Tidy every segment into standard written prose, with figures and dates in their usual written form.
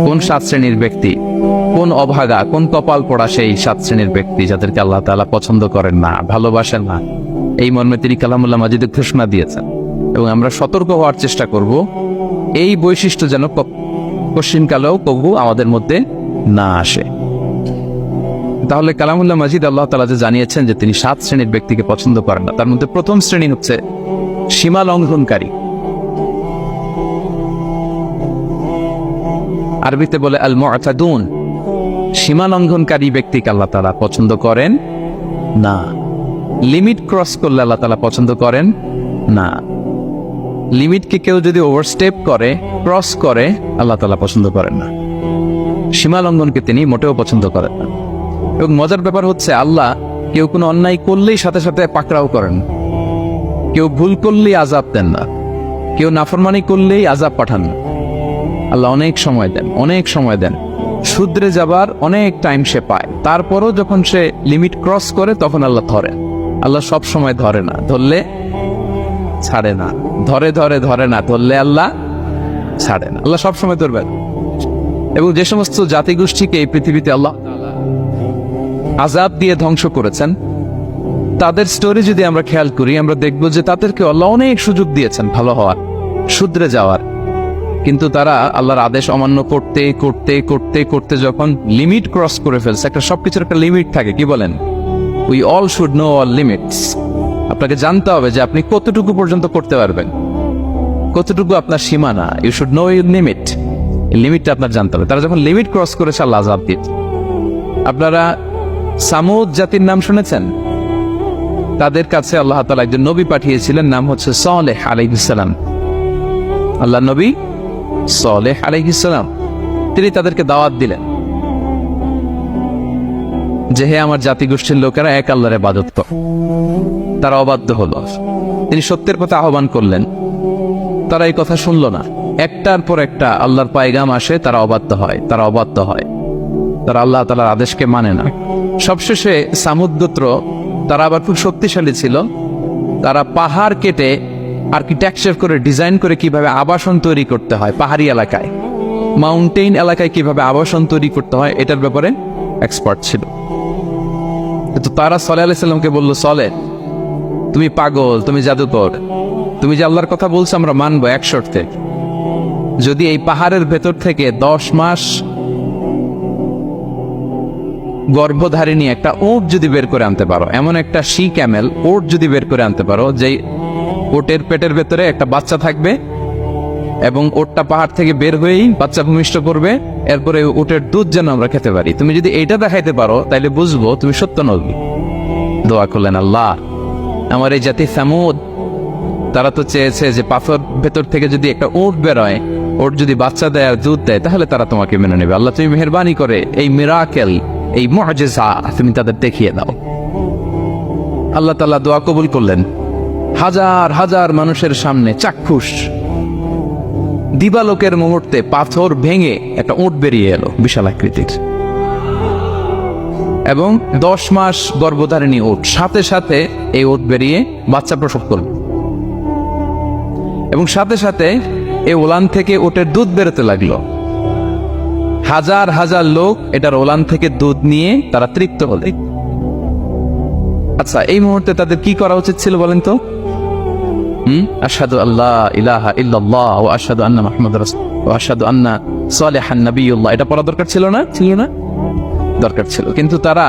কোন 7 শ্রেণীর ব্যক্তি, কোন অভাগা, কোন কপাল পড়া সেই 7 শ্রেণীর ব্যক্তি যাদেরকে আল্লাহ তাআলা পছন্দ করেন না, ভালোবাসেন না। এই মর্মে তিনি কালামুল্লাহ মাজিদে ঘোষণা দিয়েছেন এবং আমরা সতর্ক হওয়ার চেষ্টা করব এই বৈশিষ্ট্য যেন কশিনকালেও কবু আমাদের মধ্যে না আসে। তাহলে কালামুল্লাহ মাজিদ আল্লাহ তাআলা যে জানিয়েছেন যে তিনি 7 শ্রেণীর ব্যক্তিকে পছন্দ করেন না, তার মধ্যে প্রথম শ্রেণী হচ্ছে সীমা লঙ্ঘনকারী। আরবিতে বলে আল মুআতাদুন, সীমা লঙ্ঘনকারী ব্যক্তিকে আল্লাহ তাআলা পছন্দ করেন না। লিমিট ক্রস করলে আল্লাহ তাআলা পছন্দ করেন না। লিমিটকে কেউ যদি ওভারস্টেপ করে, ক্রস করে, আল্লাহ তাআলা পছন্দ করেন না। সীমা লঙ্ঘনকে তিনি মোটেও পছন্দ করেন না। এবং মজার ব্যাপার হচ্ছে আল্লাহ কেউ কোনো অন্যায় করলেই সাথে সাথে পাকড়াও করেন, কেউ ভুল করলেই আযাব দেন না, কেউ নাফরমানি করলেই আযাব পাঠান না। আল্লাহ অনেক সময় দেন, অনেক সময় দেন, শুধরে যাবার অনেক টাইম সে পায়। তারপরও যখন সে লিমিট ক্রস করে তখন আল্লাহ ধরেন। আল্লাহ সব সময় ধরে না, ধরলে ছাড়ে না, ধরে ধরে ধরে না, ধরলে আল্লাহ ছাড়ে না। আল্লাহ সব সময় ধরবেন। এবং যে সমস্ত জাতিগোষ্ঠীকে এই পৃথিবীতে আল্লাহ আযাব দিয়ে ধ্বংস করেছেন, তাদের স্টোরি যদি আমরা খেয়াল করি, আমরা দেখব যে তাদেরকে আল্লাহ অনেক সুযোগ দিয়েছেন ভালো হওয়ার, শুধরে যাওয়ার। কিন্তু তারা আল্লাহর আদেশ অমান্য করতে করতে করতে করতে যখন লিমিট ক্রস করে ফেলছে, একটা সবকিছুর একটা লিমিট থাকে, কি বলেন? We all should know all limits. আপনাকে জানতে হবে যে আপনি কতটুকু পর্যন্ত করতে পারবেন, কতটুকু আপনার সীমানা। You should know your limit. এই লিমিটটা আপনার জানতে হবে। তারা যখন লিমিট ক্রস করেছে আল্লাহ আযাব দিয়েছে। আপনারা সামুদ জাতির নাম শুনেছেন? তাদের কাছে আল্লাহ তাআলা একজন নবী পাঠিয়েছিলেন, নাম হচ্ছে সালেহ আলাইহিস সালাম। আল্লাহ নবী সালেহ আলাইহিস সালাম, তিনি তাদেরকে দাওয়াত দিলেন যে হে আমার জাতিগোষ্ঠীর লোকেরা, এক আল্লাহর ইবাদত করো। তারা অবাধ্য হলো। তিনি সত্যের পথে আহ্বান করলেন, তারা এই কথা শুনল না। একটার পর একটা আল্লাহর পায়গাম আসে, তারা অবাধ্য হয়, তারা অবাধ্য হয়, তারা আল্লাহ তাআলার আদেশকে মানে না। সবশেষে সামুদ গোত্র, তারা আবার খুব শক্তিশালী ছিল। তারা পাহাড় কেটে আর্কিটেকচার করে, ডিজাইন করে কিভাবে আবাসন তৈরি করতে হয় পাহাড়ি এলাকায়, মাউন্টেইন এলাকায় কিভাবে আবাসন তৈরি করতে হয়, এটার ব্যাপারে এক্সপার্ট ছিল। তো তারা সালেহ আলাইহিস সালামকে বলল, সালেহ তুমি পাগল, তুমি জাদুকর, তুমি যে আল্লাহর কথা বলছো আমরা মানবো এক শর্তে, যদি এই পাহাড়ের ভেতর থেকে 10 মাস গর্ভধারিণী একটা ওট যদি বের করে আনতে পারো, এমন একটা শি ক্যামেল ওট যদি বের করে আনতে পারো, যেই ওটের পেটের ভেতরে একটা বাচ্চা থাকবে এবং ওটটা পাহাড় থেকে বের হয়েই বাচ্চা ভূমিষ্ঠ করবে, এরপরে ওটের দুধ যেন আমরা খেতে পারি, তুমি যদি এইটা দেখাইতে পারো তাইলে বুঝবো তুমি সত্য নবী। দোয়া করলেন, আল্লাহ আমার এই জাতি সামুদ, তারা তো চেয়েছে যে পাথর ভেতর থেকে যদি একটা ওট বেরোয়, ওট যদি বাচ্চা দেয় আর দুধ দেয়, তাহলে তারা তোমাকে মেনে নেবে। আল্লাহ তুমি মেহেরবানি করে এই মিরাকেল, এই মুআজিজা তুমি তাদের দেখিয়ে দাও। আল্লাহ তাআলা দোয়া কবুল করলেন। হাজার হাজার মানুষের সামনে চাক্ষুষ দিবালোকের মুহূর্তে পাথর ভেঙে একটা উট বেরিয়ে এলো বিশাল আকৃতির, এবং 10 মাস গর্ভধারিণী উট, সাথে সাথে এই উট বেরিয়ে বাচ্চা প্রসব করল, এবং সাথে সাথে এই ওলান থেকে উটের দুধ বেরোতে লাগলো। হাজার হাজার লোক এটার ওলান থেকে দুধ নিয়ে তারা তৃপ্ত হল। আচ্ছা, এই মুহূর্তে তাদের কি করা উচিত ছিল বলেন তো? আশহাদু আল্লা ইলাহা ইল্লাল্লাহ ওয়া আশহাদু আন্না মুহাম্মাদুর রাসূলুল্লাহ ওয়া আশহাদু আন্না সালিহান নাবিয়ুল্লাহ, এটা পড়া দরকার ছিল না? ছিল না? দরকার ছিল। কিন্তু তারা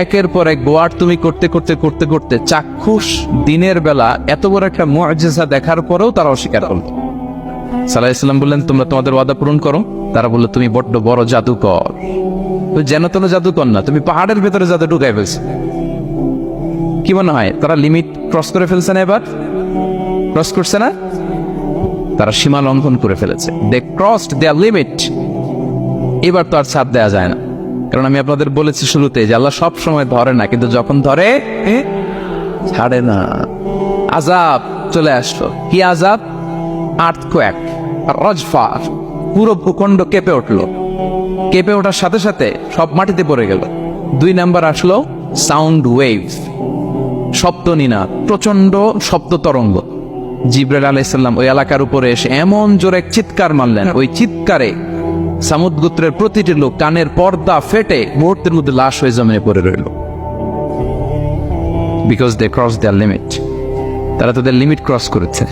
একের পর এক গোয়ার তুমি করতে করতে করতে করতে চাক্ষুষ দিনের বেলা এত বড় একটা মুআজিজা দেখার পরেও তারা অস্বীকার করল। সাল্লাল্লাহু আলাইহি ওয়াসাল্লাম বললেন, তোমরা তোমাদের ওয়াদা পূরণ করো। তারা বলল, তুমি বড্ড বড় জাদুকর। যেন তেন জাদুকর না, তুমি পাহাড়ের ভেতরে জাদু ঢুকাই ফেলছো। কি মনে হয় তারা লিমিট ক্রস করে ফেলছে না? এবার ক্রস করছে না? তারা সীমা লঙ্ঘন করে ফেলেছে। দে ক্রসড দেয়ার লিমিট। এবার তো আর ছাড় দেয়া যায় না, কারণ আমি আপনাদের বলেছি শুরুতে যে আল্লাহ সব সময় ধরে না, কিন্তু যখন ধরে ছাড়ে না। আযাব চলে আসলো। কি আযাব? আর্থকোয়েক, রজফা, পুরো ভূখণ্ড কেঁপে উঠলো। কেঁপে ওঠার সাথে সাথে সব মাটিতে পড়ে গেল। 2 নাম্বার আসলো সাউন্ড ওয়েভ, শব্দ নিনাদ, প্রচন্ড শব্দ তরঙ্গ। জিবরাইল আলাইহিস সালাম ওই এলাকার উপরে এসে এমন জোরে চিৎকার মারলেন, ওই চিৎকারে সামুদ গোত্রের প্রতিটি লোক কানের পর্দা ফেটে মুহূর্তের মধ্যে লাশ হয়ে জমিনে পড়ে রইল, because they cross their limit. তারা তাদের লিমিট ক্রস করেছে।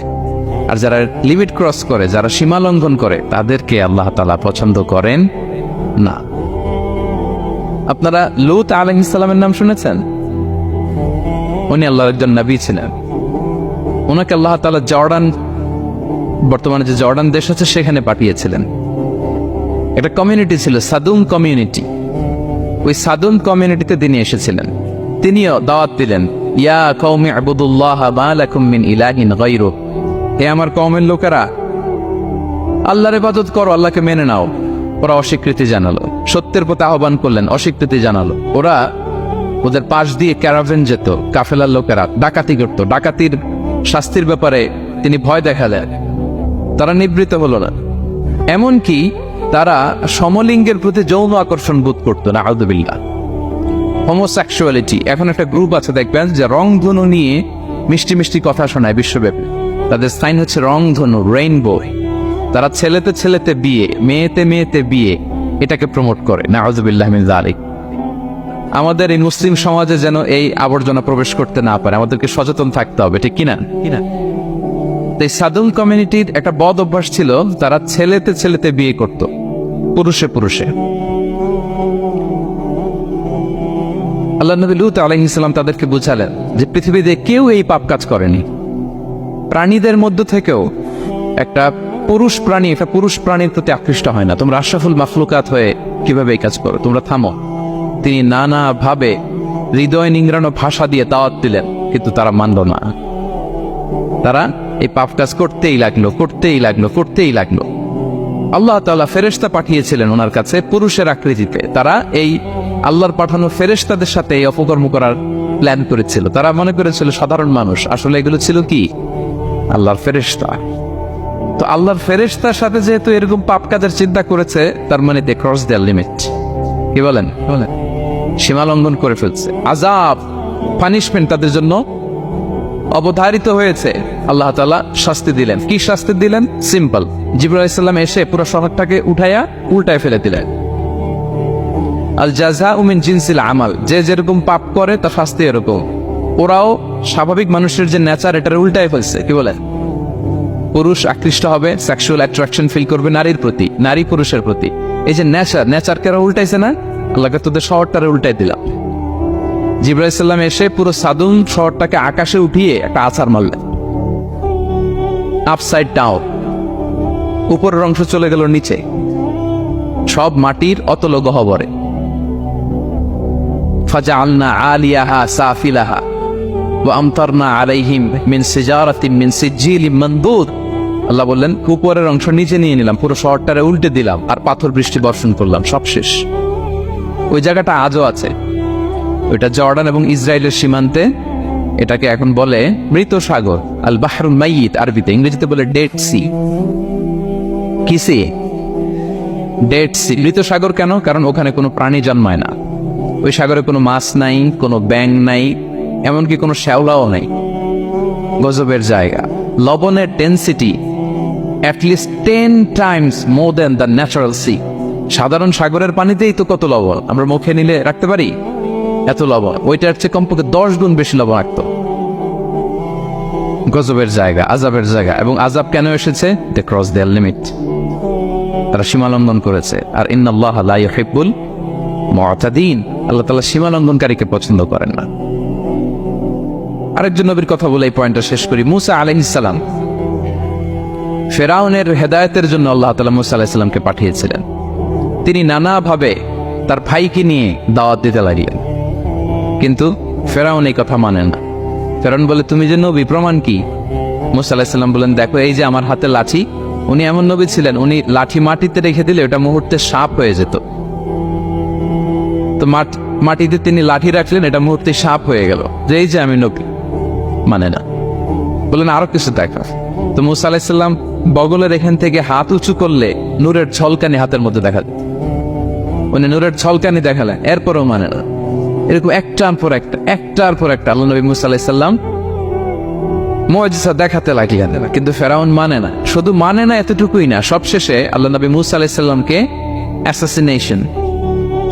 আর যারা লিমিট ক্রস করে, যারা সীমা লঙ্ঘন করে, তাদেরকে আল্লাহ তাআলা পছন্দ করেন না। আপনারা লূত আলাইহিস সালামের নাম শুনেছেন? উনি আল্লাহর একজন নবী ছিলেন। ওনাকে আল্লাহ তাআলা জর্ডান, বর্তমানে যে জর্ডান দেশ আছে সেখানে পাঠিয়েছিলেন। একটা কমিউনিটি ছিল সাদুম কমিউনিটি। ওই সাদুম কমিউনিটিতে তিনি এসেছিলেন। তিনিও দাওয়াত দিলেন, ইয়া কওমি ইবুদুল্লাহ মা লাকুম মিন ইলাহিন গায়রু, হে আমার কওমের লোকেরা, আল্লাহর ইবাদত করো, আল্লাহকে মেনে নাও। ওরা অস্বীকৃতি জানালো। সত্যের প্রতি আহ্বান করলেন, অস্বীকৃতি জানালো। ওরা, ওদের পাশ দিয়ে ক্যারাভেন যেত, কাফেলার লোকেরা ডাকাতি করত। ডাকাতির শাস্তির ব্যাপারে তিনি ভয় দেখালেন। তারা নিবৃত্ত হলো না। এমনকি তারা সমলিঙ্গের প্রতি যৌন আকর্ষণ বোধ করতো না। আউযুবিল্লাহ। হোমোসেক্সুয়ালিটি, এখন একটা গ্রুপ আছে দেখবেন যে রংধনু নিয়ে মিষ্টি মিষ্টি কথা শোনায় বিশ্বব্যাপী। তাদের সাইন হচ্ছে রংধনু, রেইনবো। তারা ছেলেতে ছেলেতে বিয়ে, মেয়েতে মেয়েতে বিয়ে, এটাকে প্রমোট করে। নাউযুবিল্লাহ মিন যালিক। আমাদের এই মুসলিম সমাজে যেন এই আবর্জনা প্রবেশ করতে না পারে, আমাদেরকে সচেতন থাকতে হবে, ঠিক কিনা? এই সাদুম কমিউনিটির একটা বদ অভ্যাস ছিল, তারা ছেলেতে ছেলেতে বিয়ে করত, পুরুষে পুরুষে। আল্লাহ নবী লূত আলাইহিস সালাম তাদেরকে বুঝালেন যে পৃথিবীতে কেউ এই পাপ কাজ করেনি। প্রাণীদের মধ্য থেকেও একটা পুরুষ প্রাণী একটা পুরুষ প্রাণীর প্রতি আকৃষ্ট হয় না। তোমরা আশরাফুল মাখলুকাত হয়ে কিভাবে এই কাজ করো? তোমরা থামো। তিনি নানা ভাবে হৃদয় নিংড়ানো ভাষা দিয়ে দাওয়াত দিলেন, কিন্তু তারা মানল না। তারা এই পাপ কাজ করতেই লাগলো, করতেই লাগলো, করতেই লাগলো। আল্লাহ তাআলা ফেরেশতা পাঠিয়েছিলেন ওনার কাছে পুরুষের আকৃতিতে। তারা এই আল্লাহর পাঠানো ফেরেশতাদের সাথে এই অপকর্ম করার প্ল্যান করেছিল। তারা মনে করেছিল সাধারণ মানুষ, আসলে এগুলো ছিল কি? আল্লাহর ফেরেশতা। তো আল্লাহর ফেরেশতার সাথে যেহেতু এরকম পাপ কাজের চিন্তা করেছে, তার মানে দে ক্রস দেয়ার লিমিট। কি বলেন? সীমা লঙ্ঘন করে ফেলছে। আযাব, পানিশমেন্ট তাদের জন্য অবধারিত হয়েছে। আল্লাহ তাআলা শাস্তি দিলেন। কি শাস্তি দিলেন? সিম্পল। জিবরাইল আলাইহিস সালাম এসে পুরো শহরটাকে উঠাইয়া উল্টায় ফেলে দিলেন। আল জাযাউ মিন জিনসিল আমাল, যে যেরকম পাপ করে তার শাস্তি এরকম। ওরাও স্বাভাবিক মানুষের যে নেচার, এটার উল্টায় ফেলছে। কি বলেন? পুরুষ আকৃষ্ট হবে, সেক্সুয়াল অ্যাট্রাকশন ফিল করবে নারীর প্রতি, নারী পুরুষের প্রতি। এই যে নেচারকে ওরা উল্টাইছে না, আল্লাহকে তোদের শহরটারে উল্টাই দিলাম। জিবরাইল আলাইহিস সালাম এসে পুরো সাদুম শহরটাকে আকাশে উঠিয়ে একটা আছাড় মারলেন, আপসাইড ডাউন। উপরের অংশ চলে গেল নিচে, সব মাটির অতল গহ্বরে। ফাজআলনা আলিয়াহা সাফিলাহা ওয়া আমতারনা আলাইহিম মিন সিজারাতিন মিন সিজিলিম মানদুদ। আল্লাহ বললেন, উপরের অংশ নিচে নিয়ে নিলাম, পুরো শহরটারে উল্টে দিলাম, আর পাথর বৃষ্টি বর্ষণ করলাম, সব শেষ। ওই জায়গাটা আজও আছে। ওইটা জর্ডান এবং ইসরায়েলের সীমান্তে। এটাকে এখন বলে মৃত সাগর, আল বাহরুল মাইয়িত আরবিতে, ইংরেজিতে বলে ডেড সি। কি সি? Dead Sea. মৃত সাগর কেন? কারণ ওখানে কোনো প্রাণী জন্মায় না। ওই সাগরে কোনো মাছ নাই, কোনো ব্যাঙ নাই, এমনকি কোনো শ্যাওলাও নাই। গজবের জায়গা। লবণের density at least 10 times more than the natural sea. সাধারণ সাগরের পানিতেই তো কত লবণ, আমরা মুখে নিলে রাখতে পারি এত লবণ। ওইটার চেয়ে কমপক্ষে 10 গুণ বেশি লবণাক্ত। গজবের জায়গা, আযাবের জায়গা। এবং আযাব কেন এসেছে? They cross their limit. তারা সীমা লঙ্ঘন করেছে। আর ইন্নাল্লাহা লা ইউহিব্বুল মুআতাদিন, আল্লাহ তাআলা সীমা লঙ্ঘনকারীকে পছন্দ করেন না। আরেকজন নবীর কথা বলে এই পয়েন্টটা শেষ করি। মূসা আলাইহিস সালাম, ফেরাউনের হেদায়েতের জন্য আল্লাহ তাআলা মূসা আলাইহিস সালামকে পাঠিয়েছিলেন। তিনি নানাভাবে তার ভাইকে নিয়ে দাওয়াত দিতে লাগলেন, কিন্তু ফেরাউন এই কথা মানে না। ফেরাউন বলে, তুমি যে নবী, প্রমাণ কি? মূসা আলাইহিস সালাম বলেন, দেখো এই যে আমার হাতে লাঠি। উনি এমন নবী ছিলেন, উনি লাঠি মাটিতে রেখে দিলে ওটা মুহূর্তে সাপ হয়ে যেত। তো মাটিতে তিনি লাঠি রাখলেন, এটা মুহূর্তে সাপ হয়ে গেল, যে এই যে আমি নবী। মানে না, বলেন আরো কিছু দেখা। তো মূসা আলাইহিস সালাম বগলের এখান থেকে হাত উঁচু করলে নূরের ঝলকানি হাতের মধ্যে দেখা যেত। উনি নূরের ঝলকানি দেখালেন, এরপরও মানে না। এরকম একটার পর একটা আল্লাহ নবী মূসা আলাইহিস সালাম মুআজিজা দেখাতে লাগলেন, কিন্তু ফেরাউন মানে না। শুধু মানে না এতটুকুই না, সবশেষে আল্লাহ নবী মূসা আলাইহিস সালামকে অ্যাসাসিনেশন,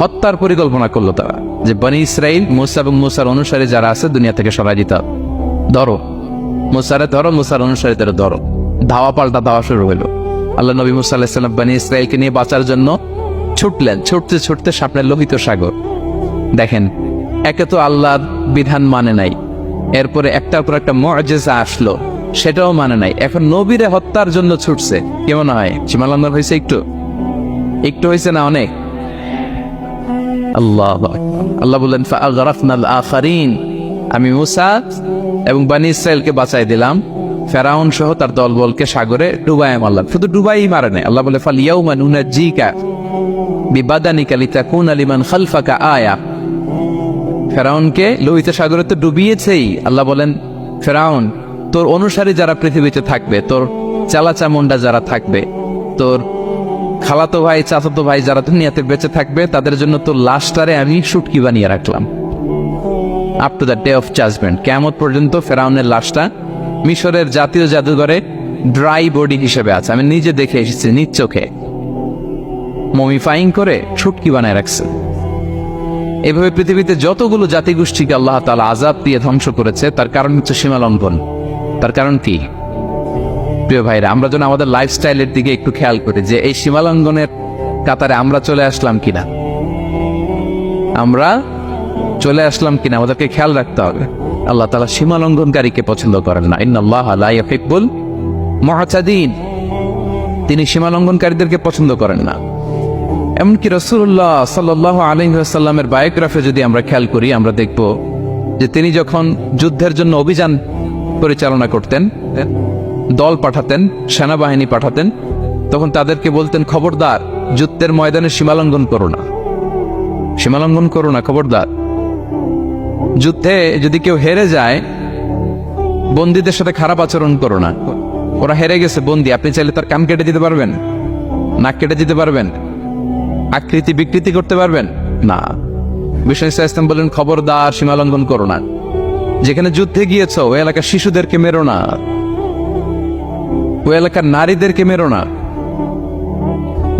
হত্যার পরিকল্পনা করলো তারা, যে বনি ইসরাইল মুসা এবং মুসার অনুসারী যারা আছে দুনিয়া থেকে সরাই দিতে হবে। ধরো মুসারে ধরো, মুসার অনুসারীদের ধরো। ধাওয়া পাল্টা ধাওয়া শুরু হলো। আল্লাহ নবী মুসা আলাইহিস সালাম বনি ইসরাইলকে নিয়ে বাঁচার জন্য ছুটলেন। ছুটতে ছুটতে সামনে লোহিত সাগর। দেখেন, একে তো আল্লাহর বিধান মানে নাই, এরপরে একটার পর একটা মুআজিজা আসলো, সেটাও মানে নাই, এখন নবীরে হত্যার জন্য ছুটছে। কেমন হয়? সীমালঙ্ঘন হয়েছে? একটু একটু হয়েছে না অনেক? আল্লাহ বললেন ফাআগরাকনাল আখারিন, আমি মুসা এবং বনি ইসরাইলকে বাঁচাই দিলাম, ফেরাউন সহ তার দলবলকে সাগরে ডুবাই মারলাম। শুধু ডুবাই মারে নাই, আল্লাহ বলে ফালিয়াউমা নুনাজ্জিকা বিবাদানিকা লিতাকুনা লিমান খালফাকা আয়া। ফেরাউনকে লোহিত সাগরে তো ডুবিয়েছেই। আল্লাহ বলেন, ফেরাউন, তোর অনুসারী যারা পৃথিবীতে থাকবে, তোর চালাচামুন্ডা যারা থাকবে, তোর খালাতো ভাই চাচাতো ভাই যারা দুনিয়াতে বেঁচে থাকবে, তাদের জন্য তোর লাশটারে আমি শুটকি বানিয়ে রাখলাম। Up to the day of judgement, কিয়ামত পর্যন্ত ফেরাউনের লাশটা মিশরের জাতীয় জাদুঘরে ড্রাই বডি হিসেবে আছে। আমি নিজে দেখে এসেছি নিজ চোখে, মমিফাইং করে শুটকি বানায় রাখছে। এভাবে পৃথিবীতে যতগুলো জাতিগোষ্ঠীকে আল্লাহ তাআলা আযাব দিয়ে ধ্বংস করেছে, তার কারণ হচ্ছে সীমালঙ্ঘন। তার কারণ কি? প্রিয় ভাইরা, আমরা যেন আমাদের লাইফস্টাইলের দিকে একটু খেয়াল করি যে এই সীমালঙ্ঘনের কাতারে আমরা চলে আসলাম কিনা, আমরা চলে আসলাম কিনা, আমাদেরকে খেয়াল রাখতে হবে। আল্লাহ তাআলা সীমালঙ্ঘনকারীকে পছন্দ করেন না। ইন্নাল্লাহা লা ইউহিব্বুল মুআতাদিন, তিনি সীমালঙ্ঘনকারীদেরকে পছন্দ করেন না। এমনকি রাসূলুল্লাহ সাল্লাল্লাহু আলাইহি ওয়াসাল্লামের বায়োগ্রাফি যদি আমরা খেয়াল করি, আমরা দেখব যে তিনি যখন যুদ্ধের জন্য অভিযান পরিচালনা করতেন, দল পাঠাতেন, সেনাবাহিনী পাঠাতেন, তখন তাদেরকে বলতেন, খবরদার যুদ্ধের ময়দানে সীমালঙ্ঘন করো না, সীমালঙ্ঘন করো না, খবরদার। যুদ্ধে যদি কেউ হেরে যায়, বন্দীদের সাথে খারাপ আচরণ করো না। ওরা হেরে গেছে বন্দী, আপনি চাইলে তার কান কেটে দিতে পারবেন, নাক কেটে দিতে পারবেন, আকৃতি বিকৃতি করতে পারবেন না। বিষ্ণু ইসলাম বলেন, খবরদার সীমালঙ্ঘন করো না। যেখানে যুদ্ধে গিয়েছ ওই এলাকার শিশুদেরকে মেরো না, ওই এলাকার নারীদেরকে মেরো না,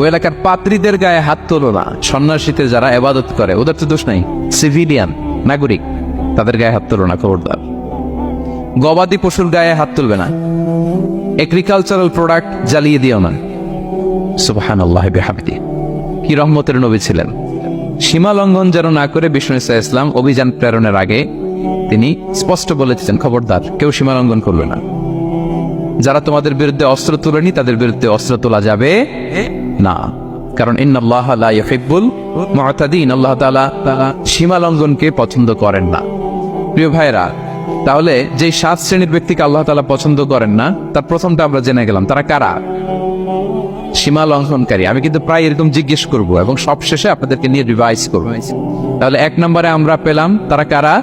ওই এলাকার পাত্রীদের গায়ে হাত তোলো না। সন্ন্যাসীতে যারা ইবাদত করে ওদের তো দোষ নাই, সিভিলিয়ান নাগরিক, তাদের গায়ে হাত তোলো না, খবরদার। গবাদি পশুর গায়ে হাত তুলবে না, এগ্রিকালচারাল প্রোডাক্ট জ্বালিয়ে দিও না। সুবহানাল্লাহি বিহামদিহি, কি রহমতের নবী ছিলেন। সীমা লঙ্ঘন যেন না করে বিষ্ণু ইসলাম অভিযান প্রেরণের আগে তিনি স্পষ্ট বলেছেন, খবরদার কেউ সীমা লঙ্ঘন করবে না। যারা তোমাদের বিরুদ্ধে অস্ত্র তোলেনি তাদের বিরুদ্ধে অস্ত্র তোলা যাবে না, কারণ ইন্নাল্লাহা লা ইউহিব্বুল মুআতাদিন, আল্লাহ তাআলা সীমা লঙ্ঘনকে পছন্দ করেন না। প্রিয় ভাইরা, তাহলে যে 7 শ্রেণীর ব্যক্তিকে আল্লাহ তাআলা পছন্দ করেন না, তার প্রথমটা আমরা জেনে গেলাম। তারা কারা? সীমা লঙ্ঘনকারী। আমি কিন্তু প্রায় এরকম জিজ্ঞেস করব এবং সবশেষে আপনাদেরকে নিয়ে রিভাইজ করব। তাহলে 1 নম্বরে আমরা পেলাম তারা কারা।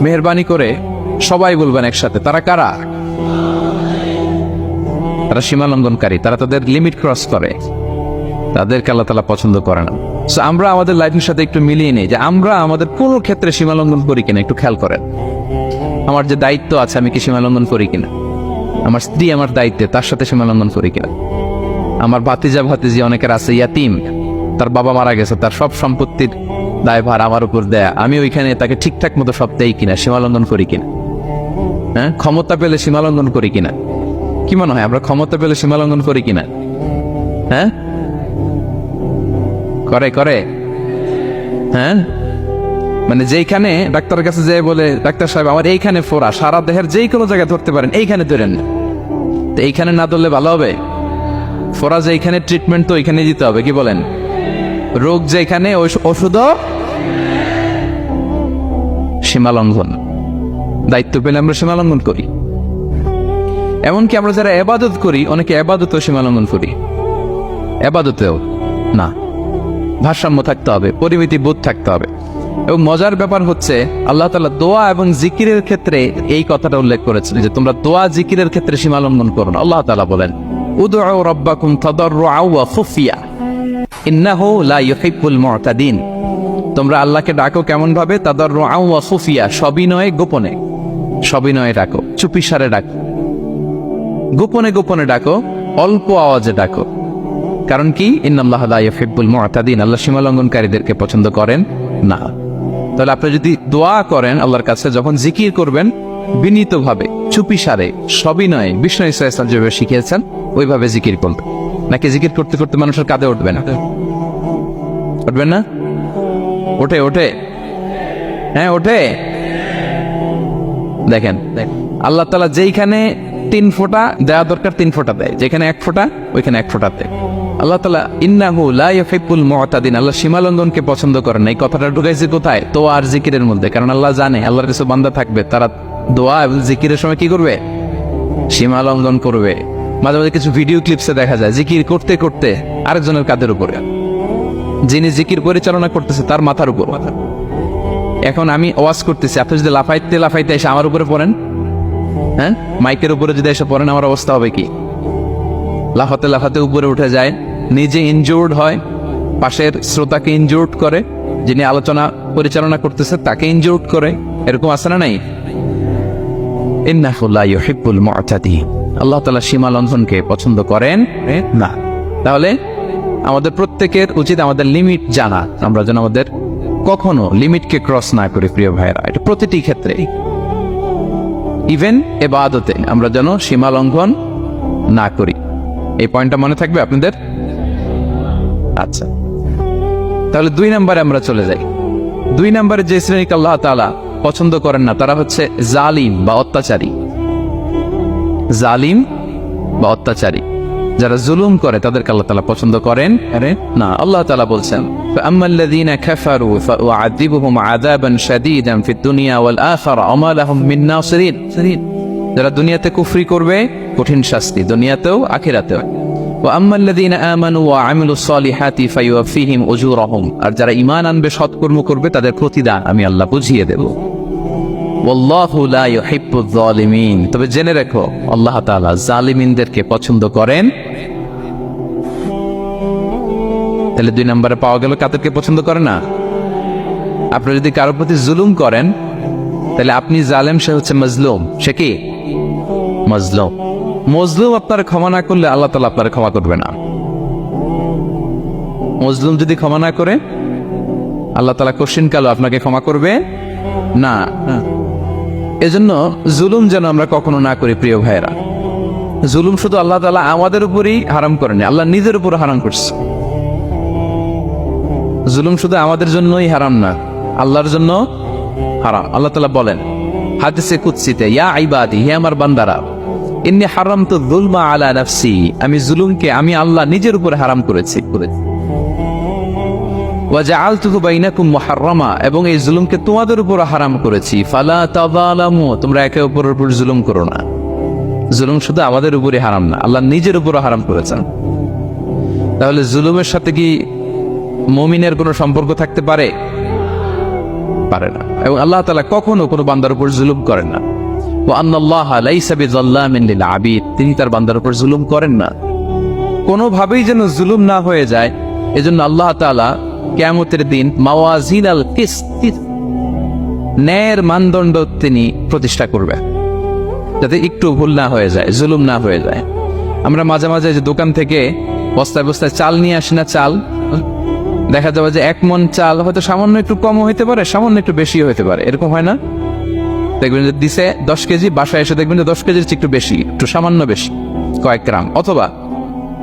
মেহেরবানি করে সবাই বলবেন একসাথে, তারা কারা? তারা সীমা লঙ্ঘনকারী, তারা তাদের লিমিট ক্রস করে, তাদেরকে আল্লাহ তাআলা পছন্দ করে না। সো আমরা আমাদের লাইফের সাথে একটু মিলিয়ে নিই যে আমরা আমাদের কোনো ক্ষেত্রে সীমা লঙ্ঘন করি কিনা একটু খেয়াল করেন। আমার যে দায়িত্ব আছে, আমি কি সীমা লঙ্ঘন করি কিনা? আমার স্ত্রী আমার দায়িত্বে, তার সাথে সীমা লঙ্ঘন করি কিনা? আমার ভাতিজা ভাতিজি অনেকের আছে ইয়াতিম, তার বাবা মারা গেছে, তার সব সম্পত্তির দায়ভার আমার উপর দেয়া, আমি ওইখানে তাকে ঠিকঠাক মতো সব দেই কিনা, সীমা লঙ্ঘন করি কিনা? হ্যাঁ, ক্ষমতা পেলে সীমা লঙ্ঘন করি কিনা? কি মনে হয় আমরা ক্ষমতা পেলে সীমা লঙ্ঘন করি কিনা? হ্যাঁ, করে করে হ্যাঁ, মানে যেইখানে ডাক্তারের কাছে যেয়ে বলে, ডাক্তার সাহেব আমার এইখানে ফোড়া, সারা দেহের যেই কোনো জায়গায় ধরতে পারেন, এইখানে ধরেন, তো এইখানে না ধরলে ভালো হবে? ফোড়া যেইখানে, ট্রিটমেন্ট তো ওইখানে দিতে হবে, কি বলেন? রোগ যেখানে, ওই ওষুধও সীমা লঙ্ঘন। দায়িত্ব পেলে আমরা সীমা লঙ্ঘন করি। এমনকি আমরা যারা ইবাদত করি, অনেকে ইবাদতেও সীমা লঙ্ঘন করি। ইবাদতেও না, ভারসাম্য থাকতে হবে, পরিমিতি বোধ থাকতে হবে। এবং মজার ব্যাপার হচ্ছে আল্লাহ তাআলা দোয়া এবং জিকিরের ক্ষেত্রে এই কথাটা উল্লেখ করেছেন যে তোমরা দোয়া জিকিরের ক্ষেত্রে সীমা লঙ্ঘন করো না। আল্লাহ তাআলা বলেন, উদউ রাব্বাকুম তাদাররুআ ওয়া খুফিয়া ইন্নাহু লা ইউহিব্বুল মুআতাদিন। তোমরা আল্লাহকে ডাকো কেমন ভাবে? তাদাররুআ ওয়া খুফিয়া, সবিনয়ে গোপনে, সবিনয়ে ডাকো, চুপিসারে ডাকো, গোপনে গোপনে ডাকো, অল্প আওয়াজে ডাকো। কারণ কি, ইন্নাল্লাহা লা ইউহিব্বুল মু'তাদিন, আল্লাহ সীমা লঙ্ঘনকারীদেরকে পছন্দ করেন না। তাহলে আপনি যদি দোয়া করেন আল্লাহর কাছে, যখন জিকির করবেন বিনীতভাবে, চুপিসারে, সবিনয়ে, বিষ্ণু ইসা ইসলাম যেভাবে শিখিয়েছেন ওইভাবে জিকির করবেন। নাকি জিকির করতে করতে মানুষের কাঁধে উঠবে না? উঠবেন না? ওঠে ওঠে, হ্যাঁ ওঠে। দেখেন আল্লাহ তাআলা যেইখানে 3 ফোঁটা দেওয়া দরকার 3 ফোঁটা দেয়, যেখানে 1 ফোঁটা ওইখানে 1 ফোঁটা দেয়। আল্লাহ তাআলা ইন্নাহু লা ইউহিব্বুল মু'তাদিন, আল্লাহ সীমালঙ্ঘনকে পছন্দ করেন না। এই কথাটা ঢুকাইছে কোথায়? দোয়া আর জিকিরের মধ্যে। কারণ আল্লাহ জানে আল্লাহর কিছু বান্দা থাকবে, তারা দোয়া এবং জিকিরের সময় কি করবে? সীমালঙ্ঘন করবে। মাঝে মাঝে কিছু ভিডিও ক্লিপসে দেখা যায় জিকির করতে করতে আরেকজনের কাঁধের উপরে, যিনি জিকির পরিচালনা করতেছে তার মাথার উপর। এখন আমি ওয়াজ করতেছি, আপনি যদি লাফাইতে লাফাইতে এসে আমার উপরে পড়েন, হ্যাঁ মাইকের উপরে যদি এসে পড়েন, আমার অবস্থা হবে কি? লাফাতে লাফাতে উপরে উঠে যায়, নিজে ইনজুর্ড হয়, পাশের শ্রোতাকে ইনজুর্ড করে, যিনি আলোচনা পরিচালনা করতেছে তাকে ইনজুর্ড করে। এরকম আছে না নাই? ইন্নাহু লা ইউহিব্বুল মু'তাদিন, আল্লাহ তাআলা সীমা লঙ্ঘনকে পছন্দ করেন না। তাহলে আমাদের প্রত্যেকের উচিত আমাদের লিমিট জানা, আমরা যেন আমাদের কখনো লিমিটকে ক্রস না করি। প্রিয় ভাইরা, এটা প্রতিটি ক্ষেত্রে, ইভেন ইবাদতে আমরা যেন সীমা লঙ্ঘন না করি। এই পয়েন্টটা মনে থাকবে আপনাদের? আচ্ছা, তাহলে 2 নম্বরে আমরা চলে যাই। 2 নম্বরে যে শ্রেণীকে আল্লাহ তাআলা পছন্দ করেন না তারা হচ্ছে জালিম বা অত্যাচারী। জালিম বা অত্যাচারী, যারা জুলুম করে তাদেরকে আল্লাহ তাআলা পছন্দ করেন না। আল্লাহ তাআলা বলছেন, ফাআম্মাল্লাযীনা কাফারু ফাউআযিবুহুম আযাবান শাদীদান ফিদ দুনিয়া ওয়াল আখিরা ওয়া মা লাহুম মিন নাসিরিন। যারা দুনিয়াতে কুফরি করবে কঠিন শাস্তি দুনিয়াতেও আখিরাতেও। ওয়া আম্মাল্লাযীনা আমানু ওয়া আমিলুস সালিহাতি ফায়ুওয়াফিহিম উজুরাহুম, আর যারা ঈমান আনবে সৎকর্ম করবে তাদের প্রতিদান আমি আল্লাহ বুঝিয়ে দেব। ওয়াল্লাহু লা ইউহিব্বুয যালিমিন, তবে জেনে রেখো আল্লাহ তাআলা জালিমিনদেরকে পছন্দ করেন। তাহলে 2 নম্বরে পাওয়া গেল কাদেরকে পছন্দ করে না? আপনি যদি কারো প্রতি জুলুম করেন তাহলে আপনি জালেম, সে হচ্ছে মাজলুম। সে কি? মাজলুম। মজলুম আপনার ক্ষমা না করলে আল্লাহ তাআলা আপনার ক্ষমা করবে না। মজলুম যদি ক্ষমা না করে আল্লাহ তাআলা কোশ্চিন কালো আপনাকে ক্ষমা করবে না। এজন্য জুলুম যেন আমরা কখনো না করি। প্রিয় ভাইরা, জুলুম শুধু আল্লাহ তাআলা আমাদের উপরই হারাম করেনি, আল্লাহ নিজের উপর হারাম করছে। জুলুম শুধু আমাদের জন্যই হারাম না, আল্লাহর জন্য হারাম। আল্লাহ তাআলা বলেন হাদিসে কুদসিতে, ইয়া ইবাদি, হে আমার বান্দারা, ইন্নী হারামতু যুলমা আলা নাফসি, আমি জুলুমকে আমি আল্লাহ নিজের উপর হারাম করেছি। ওয়া জাআলতুহু বাইনাকুম মুহাররামা, এবং এই জুলুমকে তোমাদের উপর হারাম করেছি। ফালা তাযালামু, তোমরা একে অপরের উপর জুলুম করো না। জুলুম শুধু আমাদের উপরই হারাম না, আল্লাহ নিজের উপর হারাম করেছেন। তাহলে জুলুমের সাথে কি মুমিনের কোনো সম্পর্ক থাকতে পারে? পারে না। এবং আল্লাহ তাআলা কখনো কোনো বান্দার উপর জুলুম করেন না। ওয়া আন্নাল্লাহা লাইসা বিযাল্লামিন লিল আবিদ, তিনি তার বান্দার উপর জুলুম করেন না। কোনোভাবেই যেন জুলুম না হয়ে যায়, এজন্য আল্লাহ তাআলা কিয়ামতের দিন মাওয়াজিনাল কিসত, ন্যায়ের মানদণ্ড তিনি প্রতিষ্ঠা করবেন, যাতে একটু ভুল না হয়ে যায়, জুলুম না হয়ে যায়। আমরা মাঝে মাঝে যে দোকান থেকে বস্তায় বস্তায় চাল নিয়ে আসি না, চাল দেখা যাবে যে 1 মণ চাল হয়তো সামান্য একটু কম হইতে পারে, সামান্য একটু বেশি হইতে পারে, এরকম হয় না? দেখবেন যে দিছে 10 কেজি, বাসায় এসে দেখবেন যে 10 কেজির চেয়ে একটু বেশি, একটু সামান্য বেশি কয়েক গ্রাম, অথবা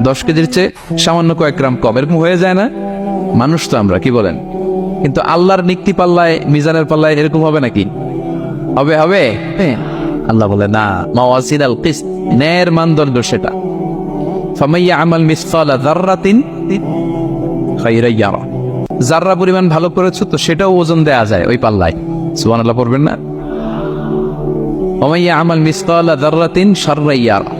10 কেজির চেয়ে সামান্য কয়েক গ্রাম কম, এরকম হয়ে যায় না? মানুষ তো আমরা, কি বলেন? কিন্তু আল্লাহর নিক্তি পাল্লায়, মিজানের পাল্লায় এরকম হবে নাকি? হবে? হবে? আল্লাহ বলে না, মাওয়াজিনাল কিসত, ন্যায়ের মানদণ্ড সেটা। ফামাইয়া আমাল মিসকালা যাররাতিন খায়রান ইয়ারা, যাররা পরিমাণ ভালো করেছো তো সেটাও ওজন দেয়া যায় ওই পাল্লায়। সুবহানাল্লাহ পড়বেন না? ওমাইয়া আমাল মিসকালা যাররাতিন শাররান ইয়ারা,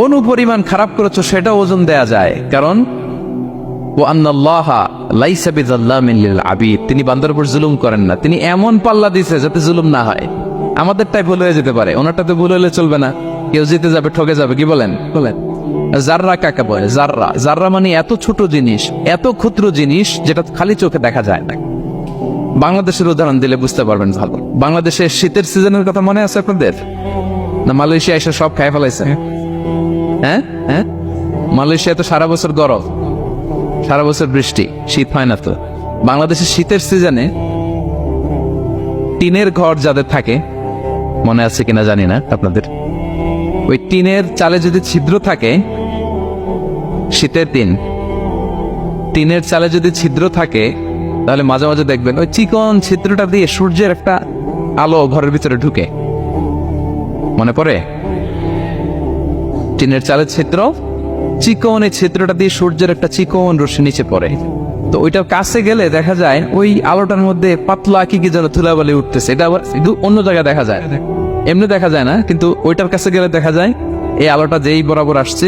অনুপরিমাণ খারাপ করেছো সেটাও ওজন দেয়া যায়। কারণ ওয়া আন্নাল্লাহা লাইসা বিযাল্লামিন লিল আবিদ, তিনি বান্দার উপর জুলুম করেন না। তিনি এমন পাল্লা দিয়েছে যাতে জুলুম না হয়। আমাদেরটাই ভুল হয়ে যেতে পারে, ওনারটাতে ভুল হলে চলবে না, কেউ জিতে যাবে, ঠকে যাবে। কি বলেন? বলেন। জাররা কাকে বলে? জাররা, জাররা মানে এত ছোট জিনিস, এত ক্ষুদ্র জিনিস যেটা খালি চোখে দেখা যায় না। বাংলাদেশের উদাহরণ দিলে বুঝতে পারবেন ভালো। বাংলাদেশের শীতের সিজনের কথা মনে আছে আপনাদের? না মালয়েশিয়া এসে সব খাই ফেলাইছে? হ্যাঁ হ্যাঁ, মালয়েশিয়া তো সারা বছর গরম, সারা বছর বৃষ্টি, শীত হয় না। তো বাংলাদেশের শীতের সিজনে টিনের ঘর যাদের থাকে, মনে আছে কিনা জানি না আপনাদের, ওই টিনের চালে যদি ছিদ্র থাকে, শীতের দিন টিনের চালে যদি ছিদ্র থাকে, তাহলে মাঝে মাঝে দেখবেন ওই চিকন ছিদ্রটা দিয়ে সূর্যের একটা আলো ঘরের ভিতরে ঢুকে। মনে পড়ে? টিনের চালের ছিদ্র, চিকন এই ছিদ্রটা দিয়ে সূর্যের একটা চিকন রশ্মি নিচে পড়ে। তো ওইটার কাছে গেলে দেখা যায় ওই আলোটার মধ্যে পাতলা কি কি যেন ধুলাবালি উঠতেছে। এটা আবার অন্য জায়গায় দেখা যায়, এমনি দেখা যায় না, কিন্তু ওইটার কাছে গেলে দেখা যায় এই আলোটা যেই বরাবর আসছে,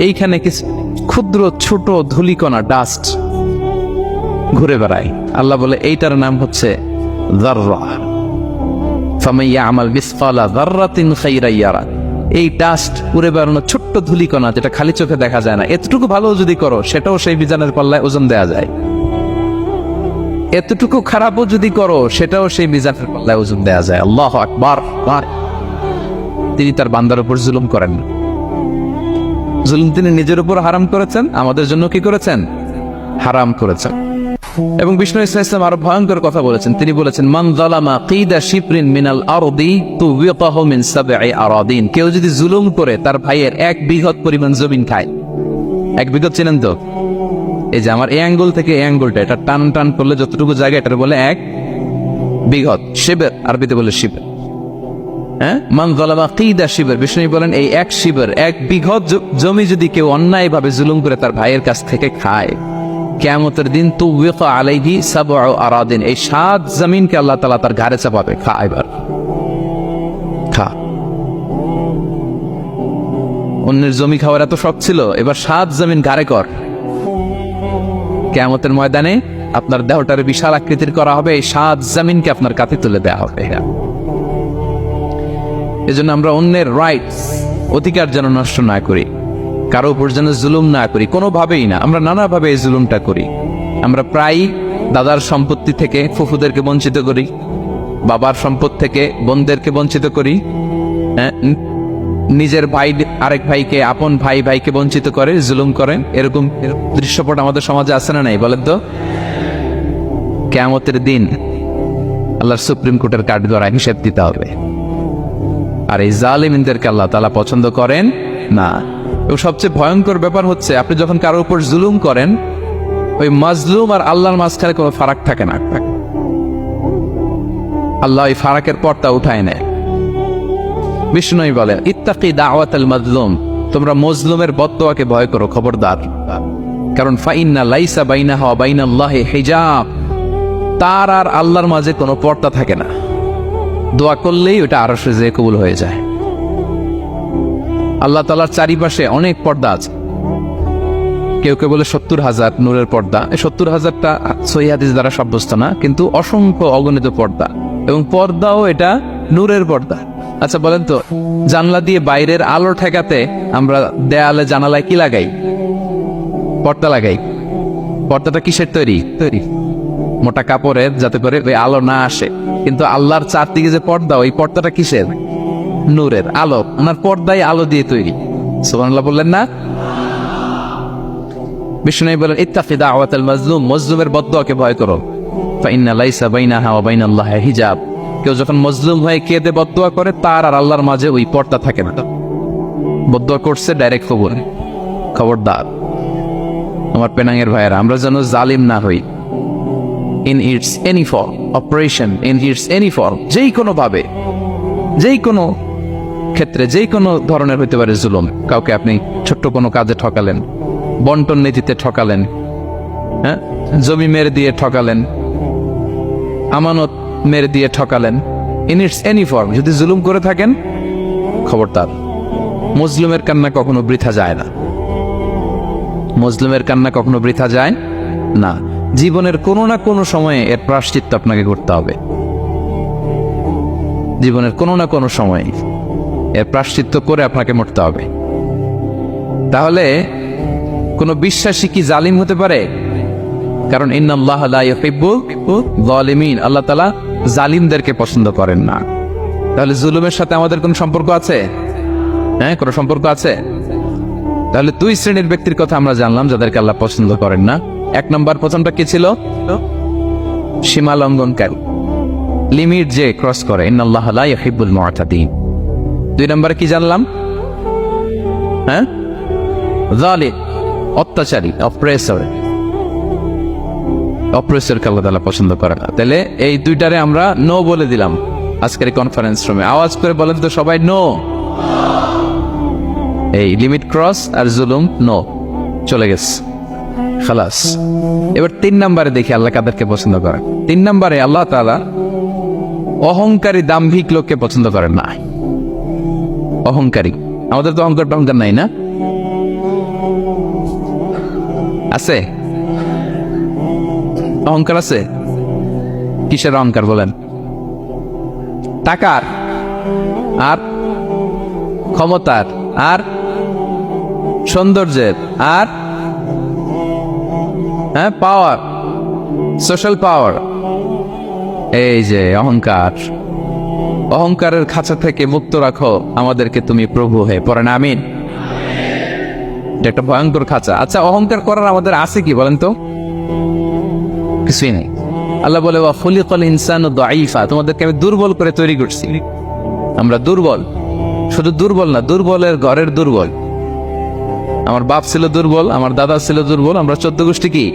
এইখানে কিছু ক্ষুদ্র ছোট ধূলিকণা, ডাস্ট ঘুরে বেড়ায়। আল্লাহ বলে এইটার নাম হচ্ছে যাররা। ফামান ইয়ামাল মিসকালা যাররাতিন খাইরান ইয়ারা। এই ডাস্ট উড়ে বেড়ানো ছোট্ট ধূলিকণা, যেটা খালি চোখে দেখা যায় না, এতটুকু ভালো যদি করো, সেটাও সেই মিজানের পাল্লায় ওজন দেয়া যায়। এতটুকু খারাপও যদি করো, সেটাও সেই মিজানের পাল্লায় ওজন দেয়া যায়। আল্লাহু আকবার। তিনি তার বান্দার উপর জুলুম করেন না। জুলুম তিনি নিজের উপর হারাম করেছেন, আমাদের জন্য কি করেছেন? হারাম করেছেন। এবং বিষ্ণু ইসলাম আরো ভয়ঙ্কর কথা বলেছেন। তিনি বলেছেন, মান যালামা কিদা শিবরিন মিনাল আরদি তুবিকাহু মিন সাবঈ আরাদিন। কেউ যদি জুলুম করে তার ভাইয়ের 1 বিঘত পরিমাণ জমিন খায়। 1 বিঘত চেনেন তো? এই যে আমার এই অ্যাঙ্গেল থেকে এই অ্যাঙ্গেলটা, এটা টান টান করলে যতটুকু জায়গা, এটার বলে 1 বিঘত। শিবের আরবিতে বলে শিবের। হ্যাঁ, মান যালামা কিদা শিবর। বিষ্ণু বলেন এই 1 শিবর, 1 বিঘত জমি যদি কেউ অন্যায়ভাবে জুলুম করে তার ভাইয়ের কাছ থেকে খায়, কিয়ামতের দিন তুবিকা আলাইহি সাবউ আরাদিন, এই 7 জমিনকে আল্লাহ তাআলা তার ঘাড়ে চাপাবে। খা, এবার খা। অন্যের জমি খাওয়ার এত শখ ছিল, এবার 7 জমিন ঘাড়ে কর। কিয়ামতের ময়দানে আপনার দেহটারে বিশাল আকৃতির করা হবে, এই 7 জমিনকে আপনার কাঁধে তুলে দেওয়া হবে। এজন্য আমরা অন্যের রাইটস, অধিকার যেন নষ্ট না করি, কারো উপর যেন জুলুম না করি, কোনোভাবেই না। আমরা নানাভাবে এই জুলুমটা করি। আমরা প্রায় দাদার সম্পত্তি থেকে ফুফুদেরকে বঞ্চিত করি, বাবার সম্পদ থেকে বোনদেরকে বঞ্চিত করি, নিজের ভাই আরেক ভাইকে, আপন ভাইকে বঞ্চিত করে, জুলুম করে। এরকম দৃশ্যপট আমাদের সমাজে আছে না নাই বলেন তো? কিয়ামতের দিন আল্লাহর সুপ্রিম কোর্টের কাঠগড়ায় হিসেব দিতে হবে। আর এই জালিমদেরকে আল্লাহ তাআলা পছন্দ করেন না। এবং সবচেয়ে ভয়ঙ্কর ব্যাপার হচ্ছে, আপনি যখন কারোর উপর জুলুম করেন, ওই মাজলুম আর আল্লাহর মাঝখানে কোনো ফারাক থাকে না। আল্লাহ ওই ফারাকের পর্দা উঠায় নেয়। বিষ্ণুই বলেন, ইত্তাকি দাওয়াতাল মাজলুম, তোমরা মজলুমের বদদোয়াকে ভয় করো, খবরদার। কারণ ফাইন্না লাইসা বাইনাহা ওয়া বাইনাল্লাহি হিজাব, তার আর আল্লাহর মাঝে কোনো পর্দা থাকে না। দোয়া করলেই ওটা আরশে যেয়ে কবুল হয়ে যায়। আল্লাহ তাআলার চারিপাশে অনেক পর্দা আছে। কেউ কেউ বলে 70,000 নূরের পর্দা। 70,000টা সহিহ হাদিস দ্বারা সাব্যস্ত না, কিন্তু অসংখ্য অগণিত পর্দা, এবং পর্দাও এটা নূরের পর্দা। আচ্ছা বলেন তো, জানলা দিয়ে বাইরের আলো ঠেকাতে আমরা দেয়ালে জানালায় কি লাগাই? পর্দা লাগাই। পর্দাটা কিসের তৈরি? মোটা কাপড়ের, যাতে করে ওই আলো না আসে। কিন্তু আল্লাহর চারদিকে যে পর্দা, ওই পর্দাটা কিসের? নূরের আলো। ওনার পর্দায় আলো দিয়ে তৈরি। সুবহানাল্লাহ বললেন না? বিষ্ণু বলেন, ইত্তাকি দাওয়াতাল মাজলুম, মজলুমের বদদোয়াকে ভয় করো। ফাইন্না লাইসা বাইনাহা ওয়া বাইনাল্লাহি হিজাব, কেউ যখন মজলুম হয়ে কেঁদে বদদোয়া করে, তার আর আল্লাহর মাঝে ওই পর্দা থাকে না। বদদোয়া করছে, ডাইরেক্ট কবুল। খবরদার আমার পেনাঙ্গের ভাইয়েরা, আমরা যেন জালিম না হই। In it's any form, operation in it's any form, যেই কোনো ভাবে, যেই কোনো ক্ষেত্রে, যেই কোনো ধরনের হইতে পারে জুলুম। কাউকে আপনি ছোট্ট কোনো কাজে ঠকালেন, বন্টন নীতিতে ঠকালেন, হ্যাঁ, জমি মেরে দিয়ে ঠকালেন, আমানত মেরে দিয়ে ঠকালেন, ইন ইটস এনি ফর্ম যদি জুলুম করে থাকেন, খবরদার। মজলুমের কান্না কখনো বৃথা যায় না। মজলুমের কান্না কখনো বৃথা যায় না। জীবনের কোনো না কোনো সময়ে এর প্রায়শ্চিত্ত আপনাকে করতে হবে। জীবনের কোনো না কোনো সময়ে এর প্রায়শ্চিত্ত করে আপনাকে মরতে হবে। তাহলে কোন বিশ্বাসী কি জালিম হতে পারে? কারণ ইন্নাল্লাহা লা ইউহিব্বুল যালিমিন, আল্লাহ তাআলা জালিমদেরকে পছন্দ করেন না। তাহলে জুলুমের সাথে আমাদের কোন সম্পর্ক আছে? হ্যাঁ, কোন সম্পর্ক আছে? তাহলে দুই শ্রেণীর ব্যক্তির কথা আমরা জানলাম যাদেরকে আল্লাহ পছন্দ করেন না। এক নম্বর প্রথমটা কি ছিল? সীমা লঙ্ঘনকারী, লিমিট যে ক্রস করে, ইন্নাল্লাহা লা ইউহিব্বুল মুআতাদিন। দুই নম্বরে কি জানলাম? হ্যাঁ, জালিম, অত্যাচারী, অপ্রেসরকে আল্লাহ তাআলা পছন্দ করে না। তাহলে এই দুইটারে আমরা নো বলে দিলাম আজকের কনফারেন্স রুমে। আওয়াজ করে বলেন তো সবাই, নো। এই লিমিট ক্রস আর জুলুম, নো, চলে গেছে, খালাস। এবার 3 নম্বরে দেখি আল্লাহ কাদেরকে পছন্দ করেন। 3 নম্বরে আল্লাহ তাআলা অহংকারী, দাম্ভিক লোককে পছন্দ করেন না। অহংকারী, আমাদের তো অহংকার টহংকার নাই না? আছে অহংকার? আছে। কিসের অহংকার বলেন? টাকার, আর ক্ষমতার, আর সৌন্দর্যের, আর হ্যাঁ পাওয়ার, সোশ্যাল পাওয়ার। এই যে অহংকার, অহংকারের খাঁচা থেকে মুক্ত রাখো আমাদেরকে তুমি প্রভু হয়ে, পড়েন আমিন। এটা একটা ভয়ঙ্কর খাঁচা। আচ্ছা, অহংকার করার আমাদের আছে কি বলেন তো? কিছুই নেই। আল্লাহ বলে ওয়া খুলিকাল ইনসানু দাঈফা, তোমাদেরকে আমি দুর্বল করে তৈরি করছি। আমরা দুর্বল, শুধু দুর্বল না, দুর্বলের ঘরের দুর্বল। আমার বাপ ছিল দুর্বল, আমার দাদা ছিল দুর্বল, আমরা 14 গোষ্ঠী কি?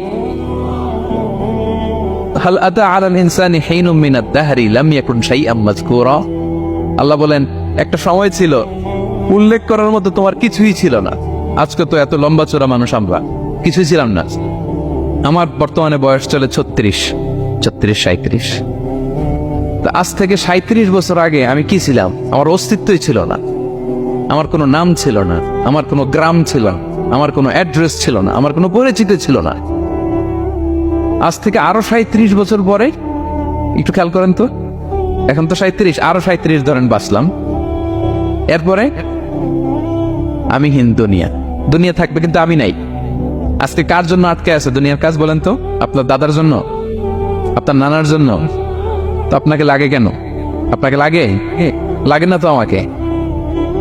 হাল আতা আলাল ইনসানি হিনুম মিনাদ দাহরি লাম ইয়াকুন শাইআম মাযকুরা। আল্লাহ বলেন একটা সময় ছিল উল্লেখ করার মতো তোমার কিছুই ছিল না। আজকে তো এত লম্বা চড়া মানুষ, আমরা কিছুই ছিলাম না। আমার বর্তমানে বয়স চলে 36, 37। আজ থেকে 37 বছর আগে আমি কি ছিলাম? আমার অস্তিত্বই ছিল না, আমার কোনো নাম ছিল না, আমার কোনো গ্রাম ছিল না, আমার কোনো অ্যাড্রেস ছিল না, আমার কোনো পরিচিত ছিল না। আজ থেকে আরো 37 বছর পরে একটু খেয়াল করেন তো, এখন তো 37, আরো 37 ধরেন বাঁচলাম, এরপরে আমি দুনিয়া, দুনিয়া থাকবে কিন্তু আমি নাই। আজকে কার জন্য আটকে আছে দুনিয়ার কাজ বলেন তো? আপনার দাদার জন্য, আপনার নানার জন্য। তো আপনাকে লাগে কেন? আপনাকে লাগে? লাগে না তো আমাকে।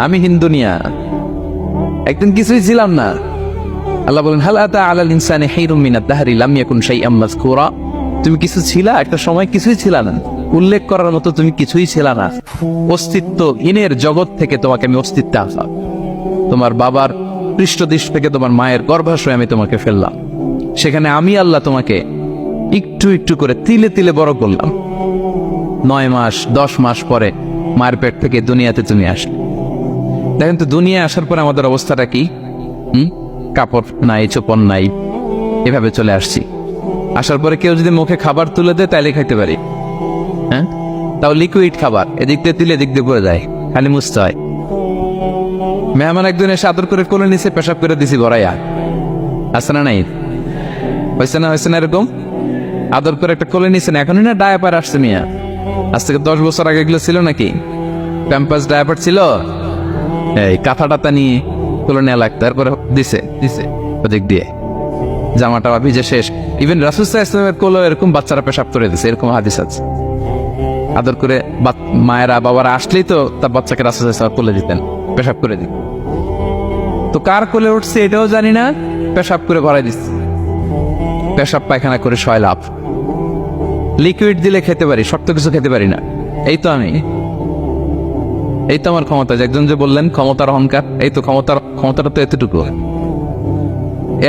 আমি দুনিয়া, একদিন কিছুই ছিলাম না। আল্লাহ বলেন হাল আতা আলাল ইনসানি হিনুম মিনাদ দাহরি লাম ইয়াকুন শাইআম মাযকুরা। তুমি কিছু ছিলা, একটা সময় কিছুই ছিলা না, উল্লেখ করার মতো তুমি কিছুই ছিলা না। অস্তিত্বহীনের জগৎ থেকে তোমাকে আমি অস্তিত্বে আনলাম। তোমার বাবার পৃষ্ঠদেশ থেকে তোমার মায়ের গর্ভাশয়ে আমি তোমাকে ফেললাম। সেখানে আমি আল্লাহ তোমাকে একটু একটু করে তিলে তিলে বড় করলাম। 9 মাস 10 মাস পরে মায়ের পেট থেকে দুনিয়াতে তুমি আসলে। দেখেন তো দুনিয়ায় আসার পরে আমাদের অবস্থাটা কি? কাপড় নাই, চোপন নাই, এভাবে চলে আসছি। আসার পরে কেউ যদি মুখে খাবার তুলে দেয় তাইলে খাইতে পারি, হ্যাঁ, তাও লিকুইড খাবার, এদিক দিয়ে তুলে এদিক দিয়ে পড়ে যায়, খালি মুছতে হয়। মেহমান একজন এসে আদর করে কোলে নিচে পেশাব করে দিছি ভরাইয়া, আছে না নাই? হয়েছে না, হয়েছে না? এরকম আদর করে একটা কোলে নিছেন, এখনই না ডায়াপার আসছে মিয়া। আজ থেকে 10 বছর আগে এগুলো ছিল নাকি? প্যাম্পাস ডায়াপার ছিল, এই কাঁথা টাতা নিয়ে কোলে নেওয়া লাগতো, তারপরে দিছে ওদিক দিয়ে জামাটা ভিজে শেষ। ইভেন রাসূল সাল্লাল্লাহু আলাইহি ওয়াসাল্লামের কোলে এরকম বাচ্চারা পেশাব করে দিছে, এরকম হাদিস আছে। আদর করে মায়েরা বাবারা আসলেই তো তার বাচ্চাকে রাসূল সাল্লাল্লাহু আলাইহি ওয়াসাল্লাম কোলে দিতেন, পেশাব করে দিতেন। তো কার কোলে উঠছে এটাও জানি না, পেশাব করে ভরাই দিচ্ছে। পেশাব পায়খানা করে শয় লাভ। লিকুইড দিলে খেতে পারি, শক্ত কিছু খেতে পারি না। এই তো আমি, এই তো আমার ক্ষমতা। একজন যে বললেন ক্ষমতার অহংকার, এই তো ক্ষমতাটা তো এতটুকু।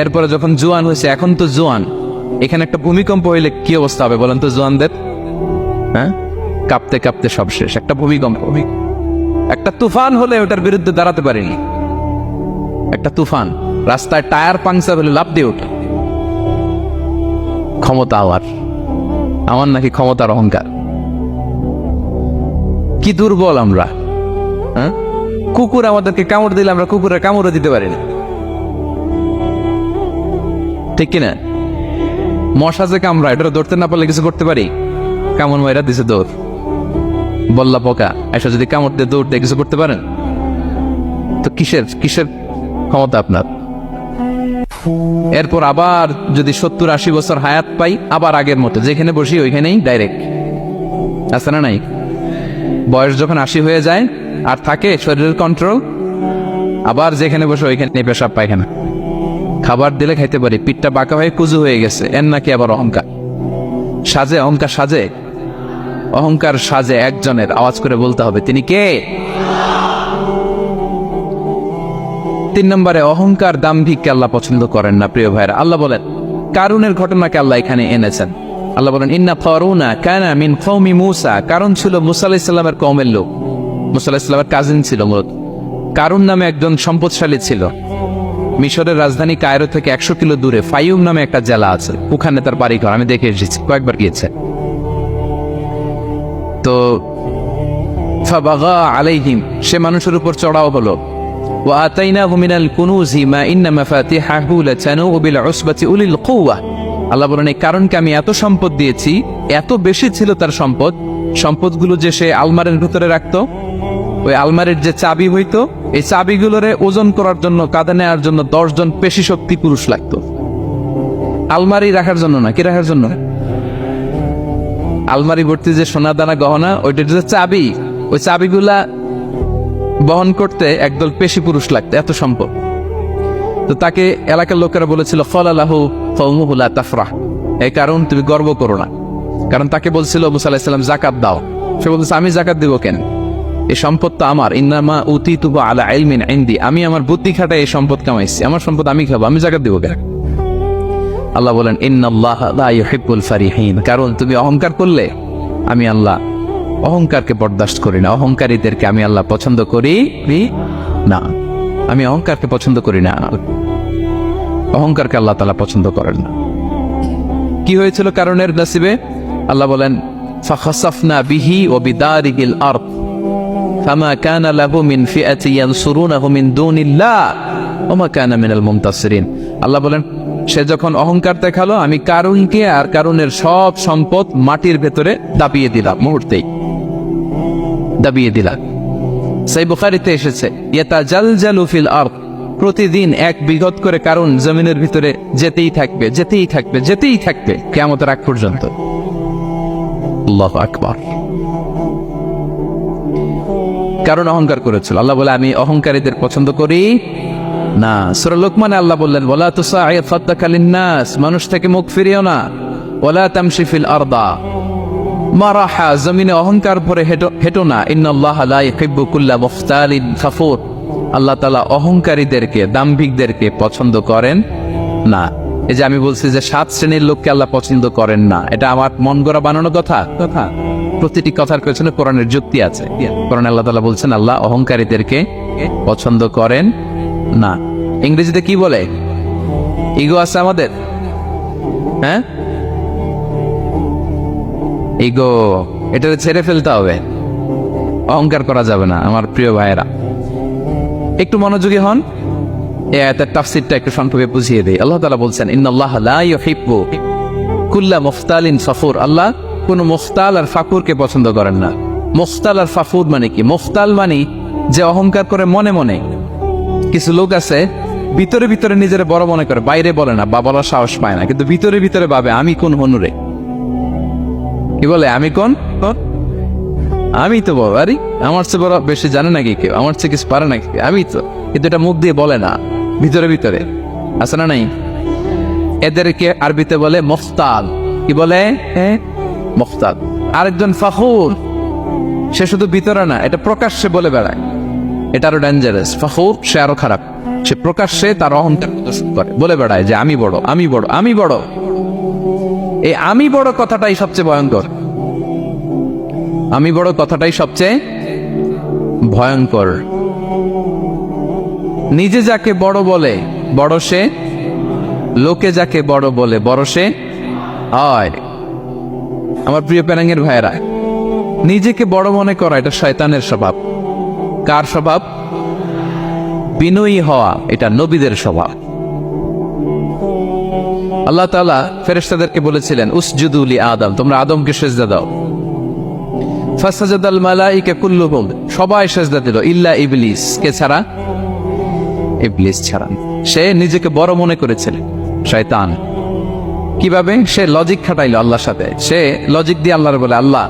এরপরে যখন জোয়ান হয়েছে, এখন তো জোয়ান, এখানে একটা ভূমিকম্প হইলে কি অবস্থা হবে বলেন তো জোয়ানদের? হ্যাঁ, কাঁপতে কাঁপতে সব শেষ। একটা ভূমিকম্প, একটা তুফান হলে ওটার বিরুদ্ধে দাঁড়াতে পারিনি। একটা তুফান, রাস্তায় টায়ার পাংচার হলে লাফ দিয়ে ওঠে। ক্ষমতা আমার নাকি ক্ষমতার অহংকার। কি দুর্বল আমরা, হ্যাঁ? কুকুর আমাদেরকে কামড় দিলে আমরা কুকুরের কামড়ও দিতে পারি না, ঠিক কিনা? মশা যে কামড়া, এটা ধরতে না পারলে কিছু করতে পারি? কামড় মাইরা দিছে দৌড়। বল্লা পোকা এসে যদি কামড় দিয়ে দৌড় দিয়ে কিছু করতে পারেন? তো কিসের ক্ষমতা আপনার? এরপর আবার যদি 70-80 বছর হায়াত পাই, আবার আগের মতো যেখানে বসি ওইখানেই ডাইরেক্ট, আছে না নাই? বয়স যখন 80 হয়ে যায় আর থাকে শরীরের কন্ট্রোল, আবার যেখানে বসে ওইখানে পেশাব পায়খানা। খাবার দিলে খাইতে পারি, পিঠটা বাঁকা হয়ে কুজু হয়ে গেছে, এর নাকি আবার অহংকার। সাজে অহংকার সাজে, অহংকার সাজে একজনের, আওয়াজ করে বলতে হবে তিনি কে। 3 নম্বরে অহংকার দাম্ভিককে আল্লাহ পছন্দ করেন না। প্রিয় ভাইরা, আল্লাহ বলেন কারুনের ঘটনাকে আল্লাহ এখানে এনেছেন। আল্লাহ বলেন ইন্না কারুনা কানা মিন কওমি মূসা, কারুন ছিল মুসা আলাইহিস সালামের কওমের লোক। মুসা আলাইহিস সালামের কাজিন ছিল মূলত। কারুন নামে একজন সম্পদশালী ছিল। মিশরের রাজধানী কায়রো থেকে 100 কিলো দূরে ফাইয়ুম নামে একটা জেলা আছে, ওখানে তার বাড়ি ঘর। আমি দেখে এসেছি, কয়েকবার গিয়েছে। তো ফাবাগা আলাইহিম, সে মানুষের উপর চড়াও হলো। ওয়া আতাইনাহু মিনাল কুনুজি মা ইন্না মাফাতিহাহু লাতানু বিল উসবাতি উলিল কুওয়া। আল্লাহ বলেন এই কারণকে আমি এত সম্পদ দিয়েছি, এত বেশি ছিল তার সম্পদ, সম্পদগুলো যে সে আলমারির ভিতরে রাখতো, ওই আলমারির যে চাবি হইতো, এই চাবিগুলোরে ওজন করার জন্য, কাঁধে নেওয়ার জন্য 10 জন পেশি শক্তি পুরুষ লাগতো। আলমারি রাখার জন্য না, কি রাখার জন্য? আলমারি ভর্তি যে সোনা দানা গহনা, ওইটার যে চাবি, ওই চাবিগুলা বহন করতে একদল পেশি পুরুষ লাগতো, এত সম্পদ। তো তাকে এলাকার লোকেরা বলেছিল ফালাহু কওমুহু লা তাফরাহ, এই কারণ তুমি গর্ব করো না। কারণ তাকে বলছিল মুসা আলাইহিস সালাম যাকাত দাও, সে বলছে আমি যাকাত দিব কেন, এই সম্পদ তো আমার। ইন্নামা উতিতুহু আলা ইলমিন ইনদি, আমি আমার বুদ্ধি খাটায় এই সম্পদ কামাইছি, আমার সম্পদ আমি খাবো, আমি যাকাত দিব কেন? আল্লাহ বলেন ইন্নাল্লাহা লা ইউহিব্বুল ফারিহিন, কারণ তুমি অহংকার করলে আমি আল্লাহ অহংকারকে বরদাস্ত করি না, অহংকারীদেরকে আমি আল্লাহ পছন্দ করি না। আমি অহংকারকে পছন্দ করি না, অহংকারকে আল্লাহ তাআলা পছন্দ করেন না। কি হয়েছিল কারণের নসিবে? আল্লাহ বলেন ফাখাসাফনা বিহি ওয়া বিদারিহিল আরদ ফামা কানা লাহু মিন ফিআতি ইয়ানসুরুনাহু মিন দুনিল্লাহ ওয়া মা কানা মিনাল মুনতাসিরিন। আল্লাহ বলেন সে যখন অহংকার দেখালো, আমি কারুনকে আর কারুনের সব সম্পদ মাটির ভেতরে দাবিয়ে দিলাম, মুহূর্তেই দাবিয়ে দিলাম। সেই বুখারীতে এসেছে ইয়াতাজালজালু ফিল আরদ, প্রতিদিন 1 বিঘত করে কারুন জমিনের ভিতরে যেতেই থাকবে, যেতেই থাকবে, যেতেই থাকবে কিয়ামতের আগ পর্যন্ত। আল্লাহু আকবার। কারণ অহংকার করেছিল। আল্লাহ বলে আমি অহংকারীদের পছন্দ করি না। সূরা লোকমানে আল্লাহ বললেন ওয়ালা তুসাঈ খাদ্দাকা লিন-নাস, মানুষ থেকে মুখ ফিরিও না। ওয়ালা তামশি ফিল আরদা মারাহা, জমিনে অহংকার ভরে হেঁটো না। ইন্নাল্লাহা লা ইউহিব্বু কুল্লা মুখতালিন ফাখুর, আল্লাহ তাআলা অহংকারীদেরকে, দাম্ভিকদেরকে পছন্দ করেন না। এই যে আমি বলছি যে 7 শ্রেণীর লোককে আল্লাহ পছন্দ করেন না, এটা আমার মন গড়া বানানো কথা। প্রতিটি কথার পেছনে কোরআনের যুক্তি আছে। কোরআনে আল্লাহ তাআলা বলছেন আল্লাহ অহংকারীদেরকে পছন্দ করেন না। ইংরেজিতে কি বলে? ইগো আছে আমাদের, হ্যাঁ, ইগো, এটা ছেড়ে ফেলতে হবে, অহংকার করা যাবে না। আমার প্রিয় ভাইয়েরা, একটু মনোযোগী হন, এই আয়াতের তাফসীরটা একটু সংক্ষেপে বুঝিয়ে দেই। আল্লাহ তাআলা বলছেন ইন্নাল্লাহা লা ইউহিব্বু কুল্লা মুখতালিন ফাখুর, আল্লাহ কোন মুখতাল আর ফাকুরকে পছন্দ করেন না। মুখতাল আর ফাকুর মানে কি? মুখতাল মানে যে অহংকার করে মনে মনে। কিছু লোক আছে ভিতরে ভিতরে নিজের বড় মনে করে, বাইরে বলে না বা বলার সাহস পায় না, কিন্তু ভিতরে ভিতরে ভাবে আমি কোন হনুরে। কি বলে? আমি কোন, আমি তো বড়, আরে আমার চেয়ে বড় বেশি জানে নাকি কেউ, আমার চেয়ে কিছু পারে নাকি, আমি তো, কিন্তু এটা মুখ দিয়ে বলে না, ভিতরে ভিতরে আছে না নাই? এদেরকে আরবিতে বলে মুখতাল। কি বলে? মুখতাল। আরেকজন ফাখুর, সে শুধু ভিতরে না, এটা প্রকাশ্যে বলে বেড়ায়, এটা আরো ডেঞ্জারাস। ফাখুর সে আরো খারাপ, সে প্রকাশ্যে তার অহংকার প্রদর্শন করে, বলে বেড়ায় যে আমি বড়, আমি বড়, আমি বড়। এই আমি বড় কথাটাই সবচেয়ে ভয়ঙ্কর। আমি বড় কথাটাই সবচেয়ে ভয়ঙ্কর। নিজে যাকে বড় বলে বড় সে, লোকে যাকে বড় বলে বড় সে হয়। আমার প্রিয় প্যারাঙ্গের ভাইয়েরা, নিজেকে বড় মনে করা এটা শয়তানের স্বভাব। কার স্বভাব? বিনয়ী হওয়া এটা নবীদের স্বভাব। আল্লাহ তাআলা ফেরেশতাদেরকে বলেছিলেন উসজুদু লি আদম, তোমরা আদমকে সিজদা দাও। ফাসাজাদাল মালাইকা কুল্লুহুম, সবাই সিজদা দিল ইল্লা ইবলিস, কে ছাড়া? ইবলিস ছাড়া। সে নিজেকে বড় মনে করেছিল, শয়তান। কিভাবে? সে লজিক খাটাইলো আল্লাহর সাথে। সে লজিক দিয়ে আল্লাহর বলে আল্লাহ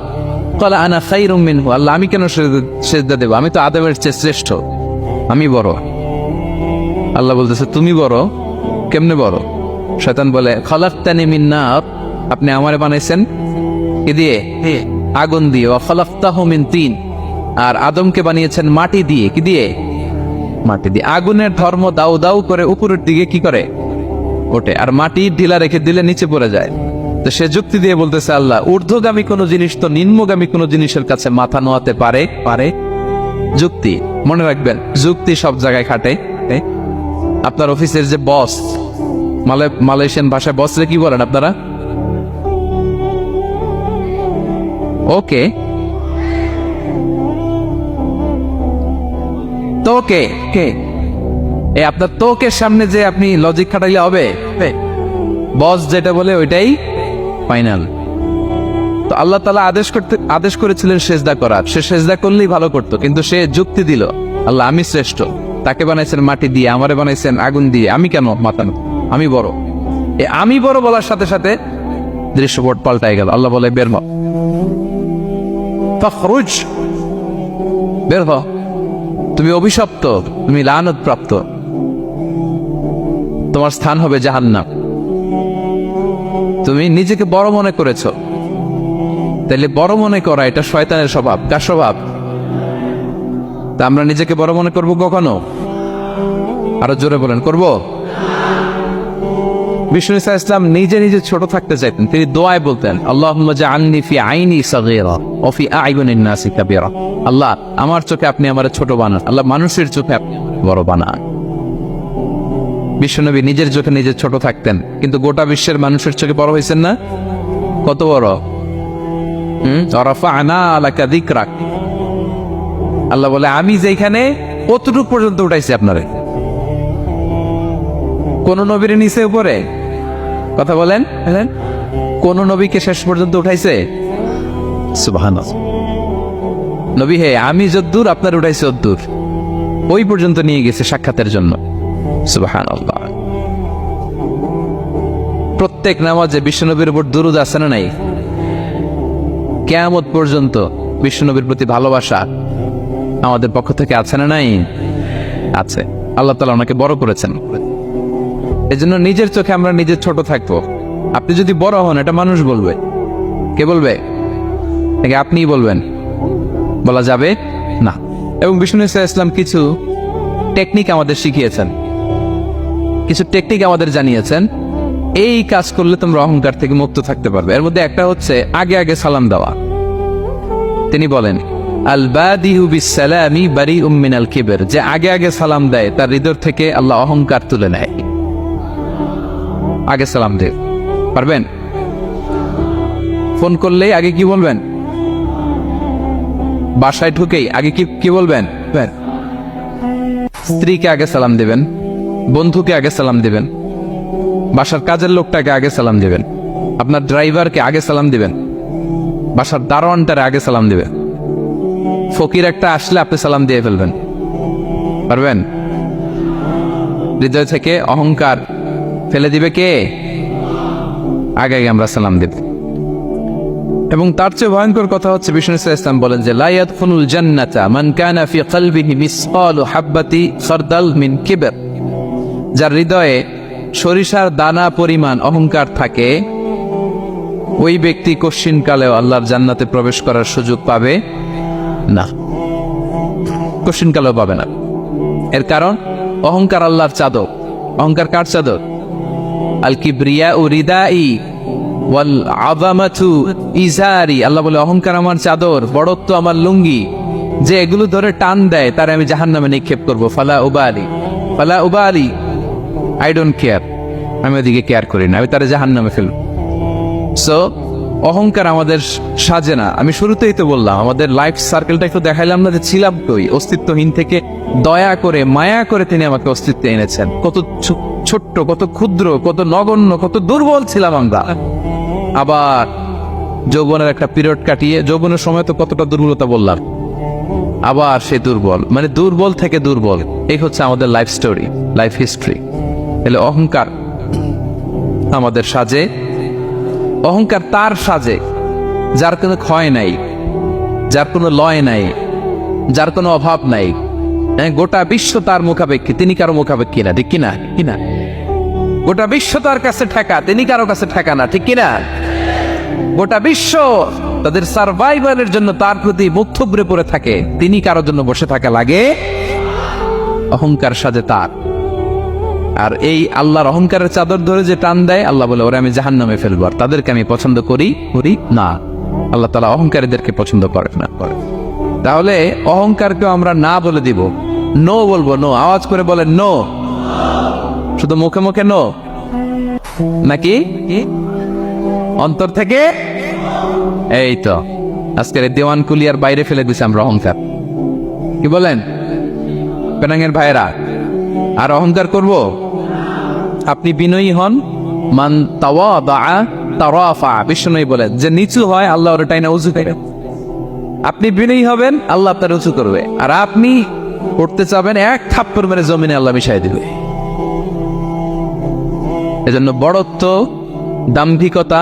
ক্বালা আনা খায়রুম মিনহু, আল্লাহ আমি কেন সিজদা দেব, আমি তো আদমের চেয়ে শ্রেষ্ঠ, আমি বড়। আল্লাহ বলতেছে তুমি বড়। কেমনে বড়? শয়তান বলে খলাকতানি মিন নার, আপনি আমারে বানাইছেন কি দিয়ে? আগুন দিয়ে। ওয়া খলাকতাহু মিন তিন, আর আদমকে বানিয়েছেন মাটি দিয়ে। কি দিয়ে? মাটি দিয়ে। আগুনের ধর্ম দাউ দাউ করে উপরের দিকে কি করে? ওঠে, আর মাটি ঢিলা রেখে দিলে নিচে পড়ে যায়। তো সে যুক্তি দিয়ে বলতেছে আল্লাহ ঊর্ধ্বগামী কোনো জিনিস তো নিম্নগামী কোনো জিনিসের কাছে মাথা নোয়াতে পারে? পারে। যুক্তি মনে রাখবেন, যুক্তি সব জায়গায় খাটে। আপনার অফিসের যে বস, মালয়েশিয়ান ভাষায় বস রে কি বলেন আপনারা? ওকে, তোকে কে? আপনার তোকের সামনে যে আপনি লজিক খাটাইলে হবে? বস যেটা বলে ওইটাই ফাইনাল। তো আল্লাহ তাআলা আদেশ করেছিলেন সেজদা করার। সে সেজদা করলেই ভালো করতো, কিন্তু সে যুক্তি দিল আল্লাহ আমি শ্রেষ্ঠ, তাকে বানাইছেন মাটি দিয়ে, আমারে বানাইছেন আগুন দিয়ে, আমি কেন মাথা? আমি বড়। আমি বড় বলার সাথে সাথে দৃশ্যপট পাল্টাই গেল। আল্লাহ বলে বের হ, ফাখরুজ, বের হ, তুমি অভিশপ্ত, তুমি লানত প্রাপ্ত, তোমার স্থান হবে জাহান্নাম। তুমি নিজেকে বড় মনে করেছো, তাহলে বড় মনে করা এটা শয়তানের স্বভাব। কার স্বভাব? তা আমরা নিজেকে বড় মনে করব কখনো? আরো জোরে বলেন, করব? বিষ্ণু ইসলাম নিজে নিজে ছোট থাকতে চাইতেন। তিনি দোয়ায় বলতেন আল্লাহুম্মা জাআলনি ফি আইনি সাগীরা ওয়া ফি আ'য়ুনিন নাসি কাবীরা। আল্লাহ আমার চোখে আপনি আমারে ছোট বানান, আল্লাহ মানুষের চোখে আপনি বড় বানান। বিশ্বনবী নিজের চোখে নিজে ছোট থাকতেন, কিন্তু গোটা বিশ্বের মানুষের চোখে বড় হয়েছেন না? কত বড়! রাফা'না লাকা যিকরাক, আল্লাহ বলে আমি যেখানে কতটুকু পর্যন্ত উঠাইছি আপনারে। কোন নবীর নিচে উপরে? কথা বলেন, কোন নবীকে শেষ পর্যন্ত উঠাইছে? সুবহানাল্লাহ। নবী হে আমি যদ্দূর আপনার উঠাইছে অদ্দূর, ওই পর্যন্ত নিয়ে গেছে সাক্ষাতের জন্য। সুবহানাল্লাহ। প্রত্যেক নামাজে বিশ্বনবীর উপর দুরূদ আছে না নাই? কিয়ামত পর্যন্ত বিশ্বনবীর প্রতি ভালোবাসা আমাদের পক্ষ থেকে আছে না নাই? আছে। আল্লাহ তাআলা ওনাকে বড় করেছেন। এজন্য নিজের চোখে আমরা নিজের ছোট থাকবো। আপনি যদি বড় হন এটা মানুষ বলবে। কে বলবে? নাকি আপনিই বলবেন? বলা যাবে না। এবং বিষ্ণু ইসলাম কিছু টেকনিক আমাদের শিখিয়েছেন, কিছু টেকনিক আমাদের জানিয়েছেন, এই কাজ করলে তোমরা অহংকার থেকে মুক্ত থাকতে পারবে। এর মধ্যে একটা হচ্ছে আগে আগে সালাম দেওয়া। তিনি বলেন আল বাদিহু বিসসালামি বারিউম মিনাল কিবর, যে আগে আগে সালাম দেয় তার হৃদয় থেকে আল্লাহ অহংকার তুলে নেয়। আগে সালাম দে পারবেন? ফোন করলেই আগে কি বলবেন? বাসায় ঢুকেই আগে কি বলবেন? স্ত্রীকে আগে সালাম দিবেন, বন্ধুকে আগে সালাম দিবেন, বাসার কাজের লোকটাকে আগে সালাম দিবেন, আপনার ড্রাইভারকে আগে সালাম দিবেন, বাসার দারোয়ানটারে আগে সালাম দিবেন। ফকির একটা আসলে আপনি সালাম দিয়ে ফেলবেন। পারবেন? হৃদয় থেকে অহংকার ফেলে দিবে কে? আগে আগে আমরা সালাম দেব। এবং তার চেয়ে ভয়ঙ্কর কথা হচ্ছে বিষ্ণু ইসলাম বলেন যে লা ইয়াদখুলুল জান্নাতা মান কানা ফি কলবিহি মিসকালু হাববাতি খারদাল মিন কিবর, যার হৃদয়ে সরিষার দানা পরিমাণ অহংকার থাকে, ওই ব্যক্তি কশিনকালেও আল্লাহর জান্নাতে প্রবেশ করার সুযোগ পাবে না। কশিনকালেও পাবে না। এর কারণ অহংকার আল্লাহর চাদর। অহংকার কার চাদর? আল কিবরিয়া রিদাই ওয়াল আযামাতু ইজারি। আল্লাহ বলে অহংকার আমার চাদর, বড়ত্ব আমার লুঙ্গি। যে এগুলো ধরে টান দেয় তারে আমি জাহান্নামে নিক্ষেপ করব। ফালা উবালি, আই ডোন্ট কেয়ার, আমি ওদিকে কেয়ার করি না, আমি তারে জাহান্নামে ফেলব। সো অহংকার আমাদের সাজে না। আমি শুরুতেই তো বললাম আমাদের লাইফ সার্কেলটা একটু দেখাইলাম না যে ছিলাম কই, অস্তিত্বহীন থেকে দয়া করে মায়া করে তিনি আমাকে অস্তিত্বে এনেছেন। কত ছোট্ট, কত ক্ষুদ্র, কত নগণ্য, কত দুর্বল ছিলাম আমরা। আবার যৌবনের একটা পিরিয়ড কাটিয়ে, যৌবনের সময় তো কতটা দুর্বলতা বললাম, আবার সে দুর্বল, মানে দুর্বল থেকে দুর্বল। এই হচ্ছে আমাদের লাইফ স্টোরি, লাইফ হিস্ট্রি। তাহলে অহংকার আমাদের সাজে। অহংকার তার সাজে যার কোনো ক্ষয় নাই, যার কোনো লয় নাই, যার কোনো অভাব নাই, গোটা বিশ্ব তার মুখাপেক্ষী, তিনি কারো মুখাপেক্ষী না, ঠিক কিনা? কিনা গোটা বিশ্ব তার কাছে ঠেকা, তিনি কারো কাছে ঠেকা না, ঠিক কিনা? গোটা বিশ্ব তাদের সার্ভাইভালের জন্য তার প্রতি মুখ থুবড়ে পড়ে থাকে, তিনি কারোর জন্য বসে থাকা লাগে। অহংকার সাজে তার। আর এই আল্লাহর অহংকারের চাদর ধরে যে টান দেয়, আল্লাহ বলে ওরা আমি জাহান্নামে ফেলবো, আর তাদেরকে আমি পছন্দ করি না। আল্লাহ তাআলা অহংকারীদেরকে পছন্দ করে না। তাহলে অহংকারকে আমরা না বলে দিব, নো বলবো, নো আওয়াজ করে বলেন নো। শুধু মুখে মুখে নো নাকি অন্তর থেকে? এই তো আজকের দেওয়ান কুলিয়ার বাইরে ফেলে দিছে আমরা অহংকার। কি বলেন পেনাঙ্গের ভাইরা? আর অহংকার করব? আপনি বিনয়ী হন, মান তাওয়াদা তারাফা, বিষ্ণু বলেন যে নিচু হয় আল্লাহ ওর টাইনা উঁচু করে। আপনি বিনয়ী হবেন, আল্লাহ আপনার উঁচু করবে। আর আপনি করতে চাবেন, এক থাপ্পড় মেরে জমিনে আল্লাহ মিশাই দিবে। এজন্য বড়ত্ব, দাম্ভিকতা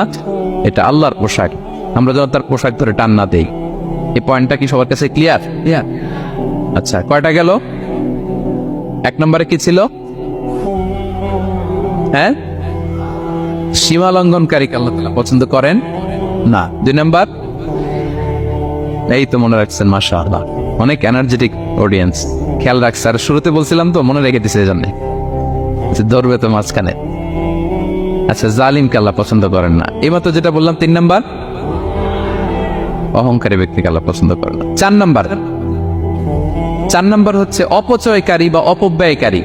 এটা আল্লাহর পোশাক, আমরা যেন তার পোশাক ধরে টান না দেই। এই পয়েন্টটা কি সবার কাছে ক্লিয়ার? আচ্ছা, কয়টা গেল? এক নম্বরে কি ছিল? হ্যাঁ, সীমা লঙ্ঘনকারীকে আল্লাহ তাআলা পছন্দ করেন না। দুই নাম্বার, এই তো মনে রাখছেন, মাশাআল্লাহ, অনেক এনার্জেটিক অডিয়েন্স, খেয়াল রাখছে। আর শুরুতে বলছিলাম তো, মনে রেখে দিছে এজন্য, ধরবে তো মাঝখানে। আচ্ছা, জালিমকে আল্লাহ পছন্দ করেন না। এইমাত্র যেটা বললাম, তিন নাম্বার, অহংকারী ব্যক্তিকে আল্লাহ পছন্দ করেন না। চার নাম্বার হচ্ছে অপচয়কারী বা অপব্যয়কারী।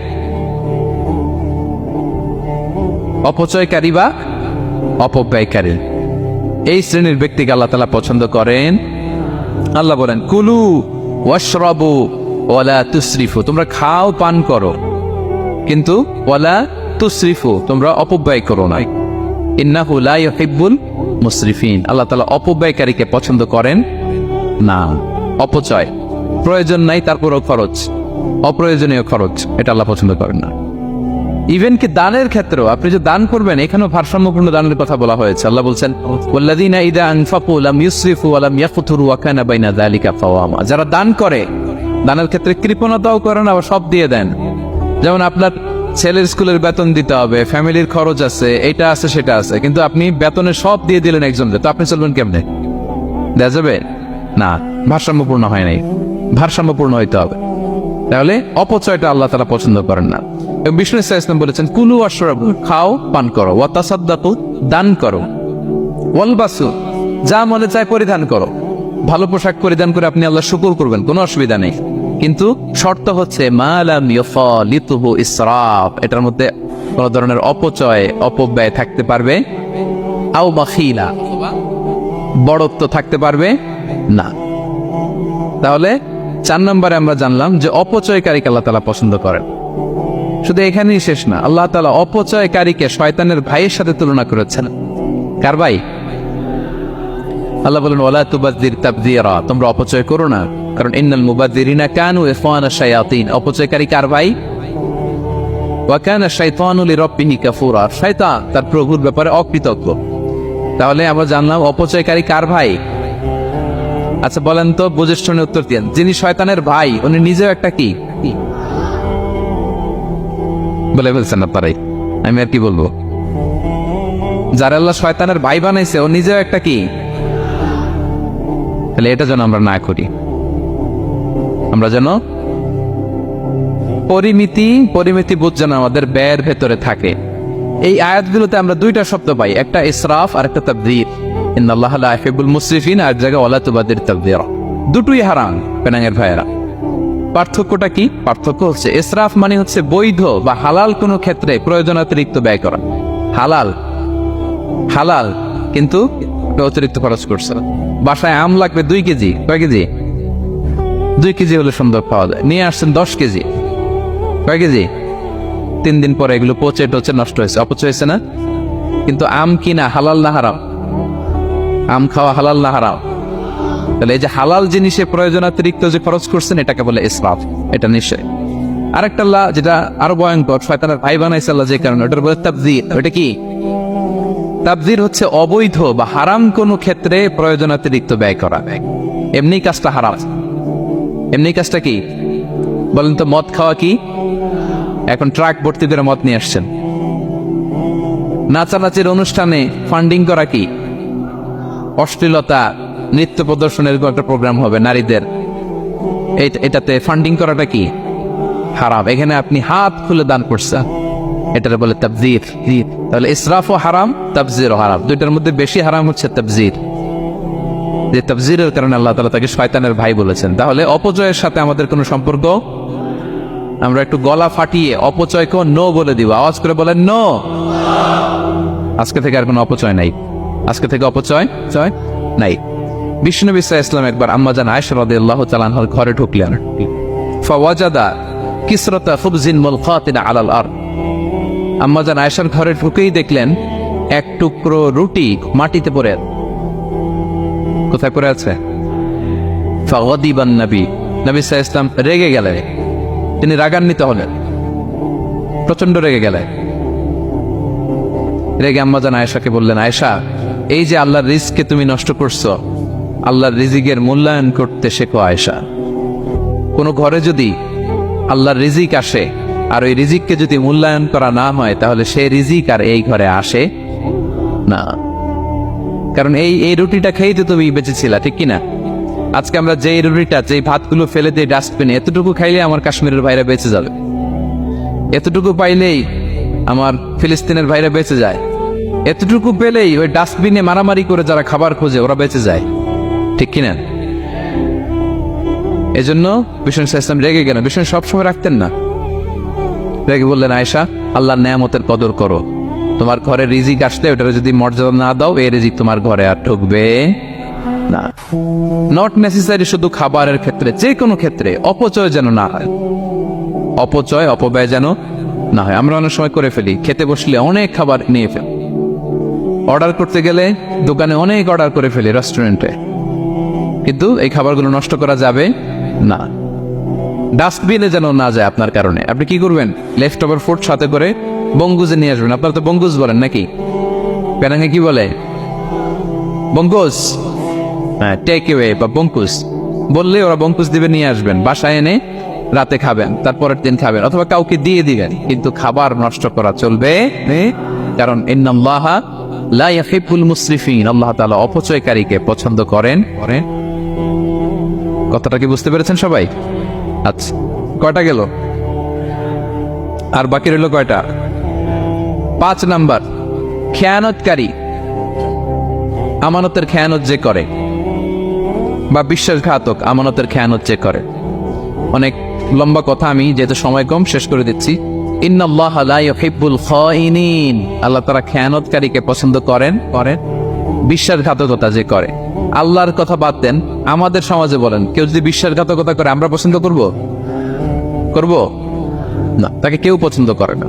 অপচয়কারী বা অপব্যয়কারী, এই শ্রেণীর ব্যক্তিকে আল্লাহ তাআলা পছন্দ করেন। আল্লাহ বলেন কুলু ওয়াশরাবু ওয়ালা তুসরিফু, তোমরা খাও পান করো, কিন্তু ওয়ালা তুসরিফু, তোমরা অপব্যয় করো না। ইন্নাহু লা ইউহিব্বুল মুসরিফিন, আল্লাহ তাআলা অপব্যয়কারীকে পছন্দ করেন না। অপচয়, প্রয়োজন নাই তারপরও খরচ, অপ্রয়োজনীয় খরচ, এটা আল্লাহ পছন্দ করেন না। ইভেন কি দানের ক্ষেত্রেও, আপনি যে দান করবেন, এখানেও ভারসাম্যপূর্ণ দানের কথা বলা হয়েছে। আল্লাহ বলছেন ওয়াল্লাযীনা ইযা আনফাকু লাম ইউসরিফু ওয়া লাম ইয়াকতুরু ওয়া কানা বাইনা যালিকা কাওয়ামা, যারা দান করে, দানের ক্ষেত্রে কৃপণতাও করেন, আবার সব দিয়ে দেন। যেমন আপনার ছেলের স্কুলের বেতন দিতে হবে, ফ্যামিলির খরচ আছে, এটা আছে সেটা আছে, কিন্তু আপনি বেতনে সব দিয়ে দিলেন একজনকে, তো আপনি চলবেন কেমনে? দেয়া যাবে না, ভারসাম্যপূর্ণ হয় নাই, ভারসাম্যপূর্ণ হইতে হবে। তাহলে অপচয়টা আল্লাহ তাআলা পছন্দ করেন না। এবং বিষ্ণু সাল্লাল্লাহু আলাইহি ওয়াসাল্লাম বলেছেন কুলু ওয়াশরাবু, খাও পান করো, ওয়া তাসাদ্দাকু, দান করো, ওয়ালবাসু, যা মনে চায় পরিধান করো। ভালো পোশাক পরিধান করে আপনি আল্লাহর শুকর করবেন, কোনো অসুবিধা নেই, কিন্তু শর্ত হচ্ছে মা লাম ইউফালিতুহু ইসরাফ, এটার মধ্যে কোনো ধরনের অপচয় অপব্যয় থাকতে পারবে, আও বাখিলা, বড়ত্ব থাকতে পারবে না। তাহলে 4 নম্বরে আমরা জানলাম যে অপচয়কারীকে আল্লাহ তাআলা পছন্দ করেন। শুধু এখানেই শেষ না, আল্লাহ তাআলা অপচয়কারীকে শয়তানের ভাইয়ের সাথে তুলনা করেছেন। কার ভাই? আল্লাহ বলেন ওয়ালা তুবাযযির তাবযীরা, তোমরা অপচয় করো না, কারণ ইন্নাল মুবাযযিরিনা কানু ইখওয়ানা শায়াতিন, অপচয়কারী কার ভাই? ওয়া কানা শাইতানু লিরাব্বিহি কাফুরা, শয়তান তার প্রভুর ব্যাপারে অকৃতজ্ঞ। তাহলে আমরা জানলাম অপচয়কারী কার ভাই। আচ্ছা বলেন তো, বুঝে শুনে উত্তর দেন, যিনি শয়তানের ভাই উনি নিজেও একটা কি? বলে ফেলছেন আপনারাই, আমি আর কি বলবো। যারা আল্লাহ শয়তানের ভাই বানাইছে, ও নিজেও একটা কি? তাহলে এটা যেন আমরা না করি, আমরা যেন পরিমিতি বোধ যেন আমাদের ব্যয়ের ভেতরে থাকে। এই আয়াতগুলোতে আমরা দুইটা শব্দ পাই, একটা ইসরাফ আর একটা তাবযীর। ইন্নাল্লাহা লা ইউহিব্বুল মুসরিফিন, আর জায়গা ওয়ালা তুবাযযির তাবযীরা। দুটোই হারাম পেনাঙ্গের ভাইয়েরা। পার্থক্যটা কি? পার্থক্য হচ্ছে ইসরাফ মানে হচ্ছে বৈধ বা হালাল কোনো ক্ষেত্রে প্রয়োজনাতিরিক্ত ব্যয় করা। হালাল কিন্তু অতিরিক্ত খরচ করছে। বাসায় আম লাগবে 2 কেজি, কয় কেজি? 2 কেজি হলে সুন্দর পাওয়া যায়, নিয়ে আসছেন 10 কেজি, কয় কেজি? 3 দিন পরে এগুলো পচে টচে নষ্ট হয়েছে, অপচয় হয়েছে না? কিন্তু আম কিনা হালাল না হারাম? আম খাওয়া হালাল না হারাম? তাহলে এই যে হালাল জিনিসে প্রয়োজনাতিরিক্ত যে খরচ করছেন, এটাকে বলে ইসরাফ, এটা নিশ্চয়। আরেকটা আল্লাহ যেটা আরো ভয়ঙ্কর, শয়তানের ভাই বানাইছে আল্লাহ যে কারণে, ওটার বলে তাবযীর। ওটা কি? তাবযীর হচ্ছে অবৈধ বা হারাম কোনো ক্ষেত্রে প্রয়োজনাতিরিক্ত ব্যয় করা। এমনি কাজটা হারাম, এমনি কাজটা কি? বলেন তো মদ খাওয়া কি? এখন ট্রাক ভর্তি করে মদ নিয়ে আসছেন। নাচানাচির অনুষ্ঠানে ফান্ডিং করা কি? অশ্লীলতা, নৃত্য প্রদর্শনের একটা প্রোগ্রাম হবে নারীদের, এটাতে ফান্ডিং করাটা কি? হারাম। এখানে আপনি হাত খুলে দান করছেন, এটারে বলে তাবযির। তাহলে ইসরাফও হারাম, তাবযিরও হারাম। দুইটার মধ্যে বেশি হারাম হচ্ছে তাবযির। যে তাবযিরের কারণে আল্লাহ তাআলা তাকে শয়তানের ভাই বলেছেন। তাহলে অপচয়ের সাথে আমাদের কোনো সম্পর্ক, আমরা একটু গলা ফাটিয়ে অপচয়কে নো বলে দিব। আওয়াজ করে বলেন নো। আজকে থেকে আর কোনো অপচয় নাই, আজকে থেকে অপচয় নাই। বিষ্ণুনবী সাল্লাল্লাহু আলাইহি ওয়াসাল্লাম একবার আম্মাজান আয়েশা রাদিয়াল্লাহু তাআলা আনহার ঘরে ঢুকলেন। ফাওয়াজাদা কিসরাতা খুবজিন মুলকাতিন আলাল আরদ। আম্মাজান আয়েশার ঘরে ঢুকেই দেখলেন এক টুকরো রুটি মাটিতে পড়ে আছে। কোথায় পড়ে আছে? ফাগাদিবান নবী সাল্লাল্লাহু আলাইহি ওয়াসাল্লাম রেগে গেলেন, তিনি রাগান্বিত হলেন, প্রচন্ড রেগে গেলেন। রেগে আম্মাজান আয়েশাকে বললেন, আয়েশা, এই যে আল্লাহর রিজকে তুমি নষ্ট করছো, আল্লাহর রিজিকের মূল্যায়ন করতে শেখো আয়েশা। কোন ঘরে যদি আল্লাহর রিজিক আসে আর ওই রিজিককে যদি মূল্যায়ন করা না হয়, তাহলে সেই রিজিক আর এই ঘরে আসে না। কারণ এই রুটিটা খেয়েই তো তুমি বেঁচেছিলা, ঠিক কিনা? আজকে আমরা যেই রুটিটা, যেই ভাতগুলো ফেলে দিই ডাস্টবিনে, এতটুকু খাইলে আমার কাশ্মীরের ভাইরা বেঁচে যাবে, এতটুকু পাইলেই আমার ফিলিস্তিনের ভাইরা বেঁচে যায়, এতটুকু পেলেই ওই ডাস্টবিনে মারামারি করে যারা খাবার খোঁজে ওরা বেঁচে যায়, ঠিক কিনা? এজন্য বিষ্ণু ইসলাম রেগে গেলেন। বিষ্ণু সবসময় রাখতেন না, রেগে বললেন, আয়েশা, আল্লাহর নেয়ামতের কদর করো। তোমার ঘরে রিজিক আসলে ওটার যদি মর্যাদা না দাও, এই রিজিক তোমার ঘরে আর ঢুকবে না। নট নেসেসারি শুধু খাবারের ক্ষেত্রে, যে কোনো ক্ষেত্রে অপচয় যেন না হয়, অপব্যয় যেন না হয়। আমরা অনেক সময় করে ফেলি, খেতে বসলে অনেক খাবার নিয়ে ফেলি, অর্ডার করতে গেলে দোকানে অনেক অর্ডার করে ফেলি, রেস্টুরেন্টে, কিন্তু এই খাবারগুলো নষ্ট করা যাবে না। ডাস্টবিনে যেন না যায় আপনার কারণে। আপনি কি করবেন? লেফট ওভার ফুড সাথে করে বঙ্গুজে নিয়ে আসবেন। আপনারা তো বঙ্গুজ বলেন নাকি? পেনাঙ্গে কি বলে? বঙ্কুজ। হ্যাঁ, টেক অ্যাওয়ে বা বঙ্কুজ বললে ওরা বঙ্কুজ দিবে, নিয়ে আসবেন, বাসায় এনে রাতে খাবেন, তারপরের দিন খাবেন, অথবা কাউকে দিয়ে দিবেন, কিন্তু খাবার নষ্ট করা চলবে। কারণ ইন্নাল্লাহা লা ইউহিব্বুল মুসরিফিন, আল্লাহ তাআলা অপচয়কারীকে পছন্দ করেন। কথাটা কি বুঝতে পেরেছেন সবাই? আচ্ছা, কয়টা গেল? আর বাকি রইল কয়টা? 5 নাম্বার, খেয়ানতকারী। আমানতের খেয়ানত যে করে, বা বিশ্বাসঘাতক, আমানতের খেয়ানত যে করে। অনেক লম্বা কথা, আমি যেহেতু সময় কম শেষ করে দিচ্ছি। ইন্নাল্লাহা লা ইউহিব্বুল খাইনিন, আল্লাহ তাআলা খেয়ানতকারীকে পছন্দ করেন। বিশ্বাসঘাতকতা যে করে। আল্লাহর কথা বাদ দেন, আমাদের সমাজে বলেন, কেউ যদি বিশ্বাসঘাতকতা করে আমরা পছন্দ করব না, তাকে কেউ পছন্দ করে না।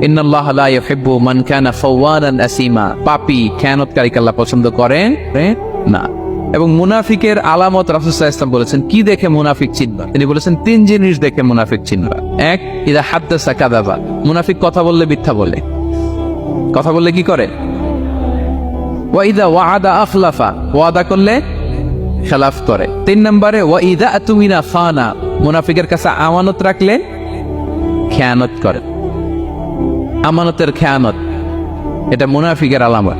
ইন্নাল্লাহা লা ইউহিব্বু মান কানা খাওয়ানান আসিমা, পাপী খেয়ানতকারীকে আল্লাহ পছন্দ করেন না। এবং মুনাফিকের আলামত রাসূল সাল্লাল্লাহু আলাইহি ওয়াসাল্লাম বলেছেন, কি দেখে মুনাফিক চিনবা? তিনি বলেছেন 3 জিনিস দেখে মুনাফিক চিনবা। 1, ইযা হাদ্দাসা কাযাবা, মুনাফিক কথা বললে মিথ্যা বলে। কথা বললে কি করে? ওয়া ইযা ওয়াআদা আখলাফা, ওয়াদা করলে খেলাফ করে। 3 নম্বরে ওয়া ইযা আতুমিনা খানা, মুনাফিকের কাছে আমানত রাখলে খেয়ানত করে। আমানতের খেয়ানত, এটা মুনাফিকের আলামত।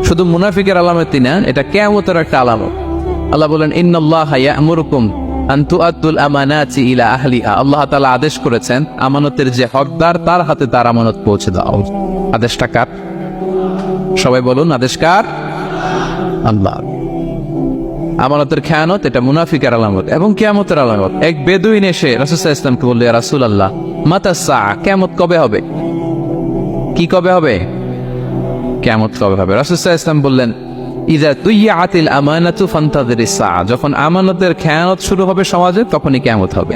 শুধু মুনাফিকের আলামতই না, এটা কিয়ামতের একটা আলামত। আল্লাহ বলেন, ইন্নাল্লাহা ইয়া'মুরুকুম আন তুআদ্দুল আমানাতি ইলা আহলিহা, আল্লাহ তাআলা আদেশ করেছেন আমানতের যে হকদার তার হাতে তার আমানত পৌঁছে দাও। আদেশটা কার? সবাই বলুন, আদেশ কার? আল্লাহ। আমানতের খেয়ানত, এটা মুনাফিকের আলামত এবং কিয়ামতের আলামত। এক বেদুইন এসে রাসূল সাল্লাল্লাহু আলাইহি ওয়াসাল্লামকে বলল, ইয়া রাসূলুল্লাহ, মাতা সাআ, কিয়ামত কবে হবে? কি কবে হবে? কিয়ামত কবে হবে? রাসূল সাল্লাল্লাহু আলাইহি ওয়াসাল্লাম বললেন, ইযা তুইয়াতিল আমানাতু ফান্তাযিরিস সাআ, যখন আমানতের খেয়ানত শুরু হবে সমাজে, তখনই কিয়ামত হবে।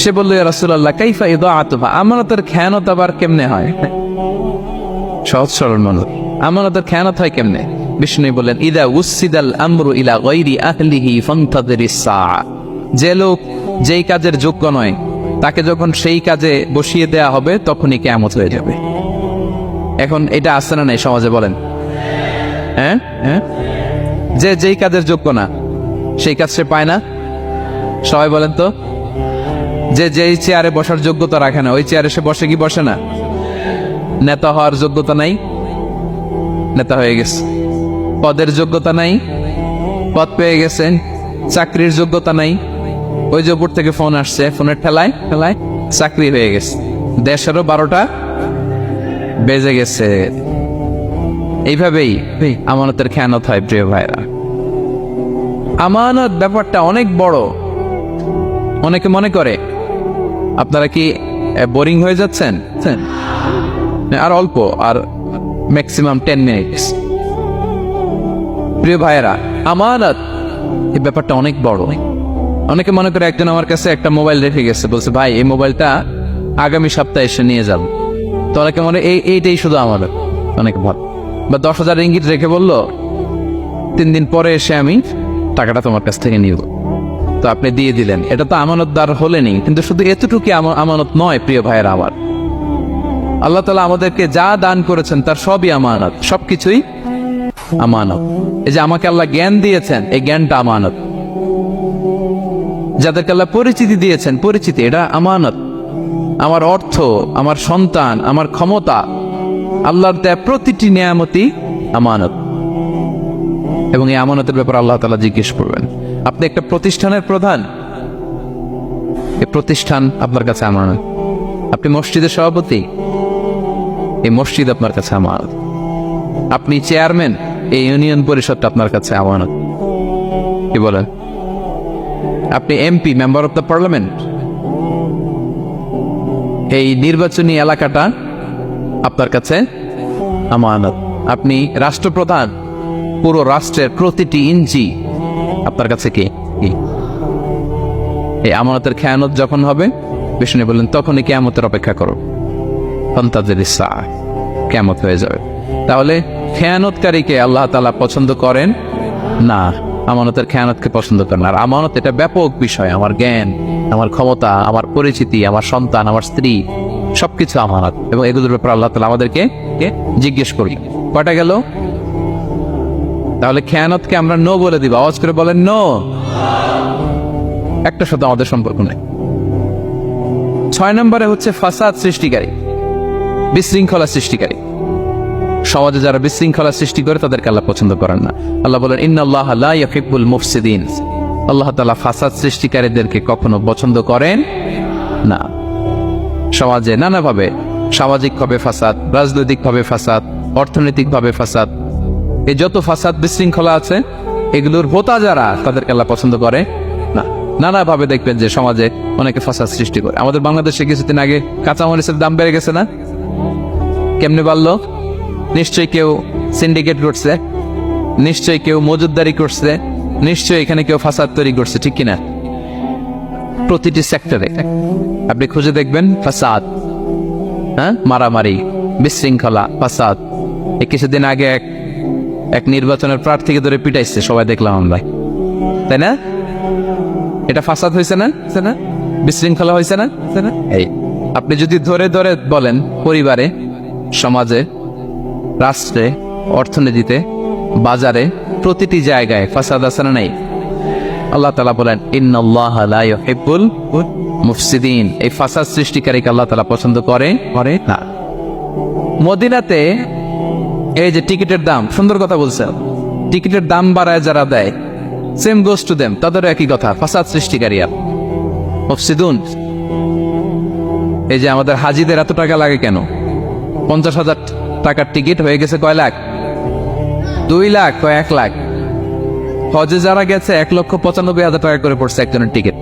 সে বলল, ইয়া রাসূলুল্লাহ, কাইফা ইদাআতুহা, আমানতের খেয়ানত আবার কেমনে হয়? সহজ সরল মানুষ, আমানতের খেয়ানত হয় কেমনে? বিষ্ণু বললেন, ইদা উসিদাল আমরু ইলা গায়রি আহলিহি ফান্তাযিরিস সাআ, যে লোক যেই কাজের যোগ্য নয় তাকে যখন সেই কাজে বসিয়ে দেয়া হবে, তখনই কিয়ামত হয়ে যাবে। এখন এটা আসছে না নাই সমাজে? বলেন। হ্যাঁ, যে যেই কাজের যোগ্য না সেই কাজ সে পায় না। সবাই বলেন তো, যে যেই চেয়ারে বসার যোগ্যতা রাখে না ওই চেয়ারে সে বসে কি বসে না? নেতা হওয়ার যোগ্যতা নাই, নেতা হয়ে গেছে। পদের যোগ্যতা নাই, পদ পেয়ে গেছেন। চাকরির যোগ্যতা নাই, ওই যে উপর থেকে ফোন আসছে, ফোনের ঠেলায় ঠেলায় চাকরি হয়ে গেছে। দেশেরও 12টা বেজে গেছে। এইভাবেই আমানতের খেয়ানত হয় প্রিয় ভাইরা। আমানত ব্যাপারটা অনেক বড়। অনেকে মনে করে আপনারা কি বোরিং হয়ে যাচ্ছেন, আর অল্প, আর ম্যাক্সিমাম 10 মিনিটস। প্রিয় ভাইয়েরা, আমানত এই ব্যাপারটা অনেক বড়। অনেকে মনে করে একজন আমার কাছে একটা মোবাইল রেখে গেছে, বলছে ভাই এই মোবাইলটা আগামী সপ্তাহে এসে নিয়ে যাব। তো অনেকে মনে এইটাই শুধু আমানত। অনেকে ভাব বা 10,000 রিঙ্গিত রেখে বললো 3 দিন পরে এসে আমি টাকাটা তোমার কাছ থেকে নিব। তো আপনি দিয়ে দিলেন, এটা তো আমানতদার হলেনই। কিন্তু শুধু এতটুকু আমানত নয় প্রিয় ভাইয়েরা আমার। আল্লাহ তাআলা আমাদেরকে যা দান করেছেন তার সবই আমানত, সবকিছুই আমানত। এই যে আমাকে আল্লাহ জ্ঞান দিয়েছেন, এই জ্ঞানটা আমানত। যাদেরকে আল্লাহ পরিচিতি দিয়েছেন, পরিচিতি এটা আমানত। আমার অর্থ, আমার সন্তান, আমার ক্ষমতা, আল্লাহর দেয়া প্রতিটি নিয়ামতই আমানত। এবং এই আমানতের ব্যাপারে আল্লাহ তাআলা জিজ্ঞেস করবেন। আপনি একটা প্রতিষ্ঠানের প্রধান, এই প্রতিষ্ঠান আপনার কাছে আমানত। আপনি মসজিদের সভাপতি, এই মসজিদ আপনার কাছে আমানত। আপনি চেয়ারম্যান, এই ইউনিয়ন পরিষদটা আপনার কাছে আমানত। কি বলেন? আপনি MP, member of the parliament, এই নির্বাচনী এলাকাটা আপনার কাছে আমানত। আপনি রাষ্ট্রপ্রধান, পুরো রাষ্ট্রের প্রতিটি ইঞ্চি আপনার কাছে কি? এই আমানতের খেয়ানত যখন হবে, বিষ্ণু বললেন তখনই কিয়ামতের অপেক্ষা করো, ফান্তাজিরিস সাআহ, কিয়ামত হয়ে যাবে। তাহলে খেয়ানতকারীকে আল্লাহ তাআলা পছন্দ করেন না, আমানতের খেয়ানতকে পছন্দ করেন। আর আমানত এটা ব্যাপক বিষয়। আমার জ্ঞান, আমার ক্ষমতা, আমার পরিচিতি, আমার সন্তান, আমার স্ত্রী, সবকিছু আমানত। এবং এগুলোর ব্যাপারে আল্লাহ তাআলা আমাদেরকে জিজ্ঞেস করি। কয়টা গেল? তাহলে খেয়ানতকে আমরা নো বলে দিব। আওয়াজ করে বলেন নো। একটা সাথে আমাদের সম্পর্ক নেই। 6 নম্বরে হচ্ছে ফাসাদ সৃষ্টিকারী, বিশৃঙ্খলা সৃষ্টিকারী। সমাজে যারা বিশৃঙ্খলা সৃষ্টি করে তাদেরকে আল্লাহ পছন্দ করেন না। আল্লাহ বলেন ইন্নাল্লাহা লা ইউহিব্বুল মুফসিদিন। আল্লাহ তাআলা ফাসাদ সৃষ্টিকারীদেরকে কখনো পছন্দ করেন না। সমাজে নানাভাবে, সামাজিকভাবে ফাসাদ, রাজনৈতিকভাবে ফাসাদ, অর্থনৈতিকভাবে ফাসাদ, এই যত ফাসাদ বিশৃঙ্খলা আছে এগুলোর হোতা যারা, তাদেরকে আল্লাহ পছন্দ করে না। নানাভাবে দেখবেন যে সমাজে অনেকে ফাসাদ সৃষ্টি করে। আমাদের বাংলাদেশে কিছুদিন আগে কাঁচামরিচের দাম বেড়ে গেছে না? কেমনে বাড়লো? নিশ্চয়ই কেউ সিন্ডিকেট করছে, নিশ্চয়ই কেউ মজুদদারি করছে, নিশ্চয়ই এখানে কেউ ফাসাদ তৈরি করছে, ঠিক কিনা? প্রতিটি সেক্টরে আপনি খুঁজে দেখবেন ফাসাদ, হ্যাঁ, মারামারি, বিশৃঙ্খলা, ফাসাদ। এই কিছুদিন আগে এক নির্বাচনের প্রার্থীকে ধরে পিটাইছে, সবাই দেখলাম আমরা, তাই না? এটা ফাসাদ হয়েছে না? বিশৃঙ্খলা হয়েছে না? এই আপনি যদি ধরে ধরে বলেন, পরিবারে, সমাজে, রাষ্ট্রে, অর্থনীতিতে, বাজারে, প্রতিটি জায়গায় ফাসাদ আছে না? নাই। আল্লাহ তাআলা বলেন ইন্নাল্লাহা লা ইউহিব্বুল মুফসিদিন। এই ফাসাদ সৃষ্টিকারীকে আল্লাহ তাআলা পছন্দ করে না। মদিনাতে এই যে টিকিটের দাম, সুন্দর কথা বলছে, টিকিটের দাম বাড়ায় যারা দেয়, সেম গোস টু দেম, তাদেরও একই কথা, ফাসাদ সৃষ্টিকারী আর মুফসিদুন। এই যে আমাদের হাজিদের এত টাকা লাগে কেন? 50,000 টাকার টিকিট হয়ে গেছে কয় লাখ? 2 লাখ, কয় 1 লাখ। হজে যারা গেছে 1,95,000 টাকা করে পড়ছে একজনের টিকিট।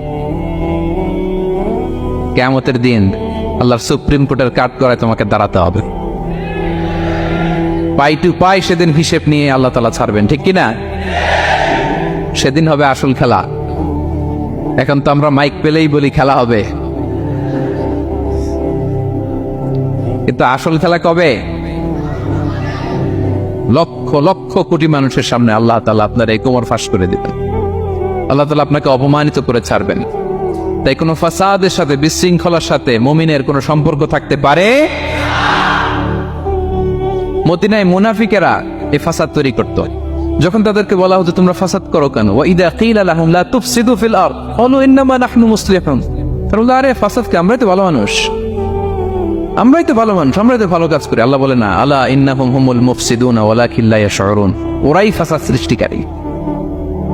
কিয়ামতের দিন আল্লাহর সুপ্রিম কোর্টের কাঠ করায় তোমাকে দাঁড়াতে হবে, পাই টু পাই। সেদিন হিসেব নিয়ে আল্লাহ তাআলা ছাড়বেন, ঠিক কিনা? সেদিন হবে আসল খেলা। এখন তো আমরা মাইক পেলেই বলি খেলা হবে, কিন্তু আসল খেলা কবে? লক্ষ লক্ষ কোটি মানুষের সামনে আল্লাহ তাআলা আপনার এই কোমর ফাঁস করে দিবেন। আল্লাহ তাআলা আপনাকে অপমানিত করে ছাড়বেন। তাই কোনো ফাসাদের সাথে, বিশৃঙ্খলার সাথে মুমিনের কোনো সম্পর্ক থাকতে পারে? মদিনায় মুনাফিকেরা এই ফাসাদ তৈরি করত। যখন তাদেরকে বলা হতো তোমরা ফাসাদ করো কেন, ওয়া ইযা কিলা লাহুম লা তুফসিদু ফিল আরদ ক্বালু ইন্নামা নাহনু মুসলিহুন, তারা বললো, আরে ফাসাদকে, আমরাই তো ভালো মানুষ, আমরাই তো ভালো মানুষ, আমরাই তো ভালো কাজ করি। আল্লাহ বলে না, আলা ইন্নাহুম হুমুল মুফসিদুনা ওয়ালাকিন লা ইয়াশউরুন। ওরাই ফাসাদ সৃষ্টিকারী,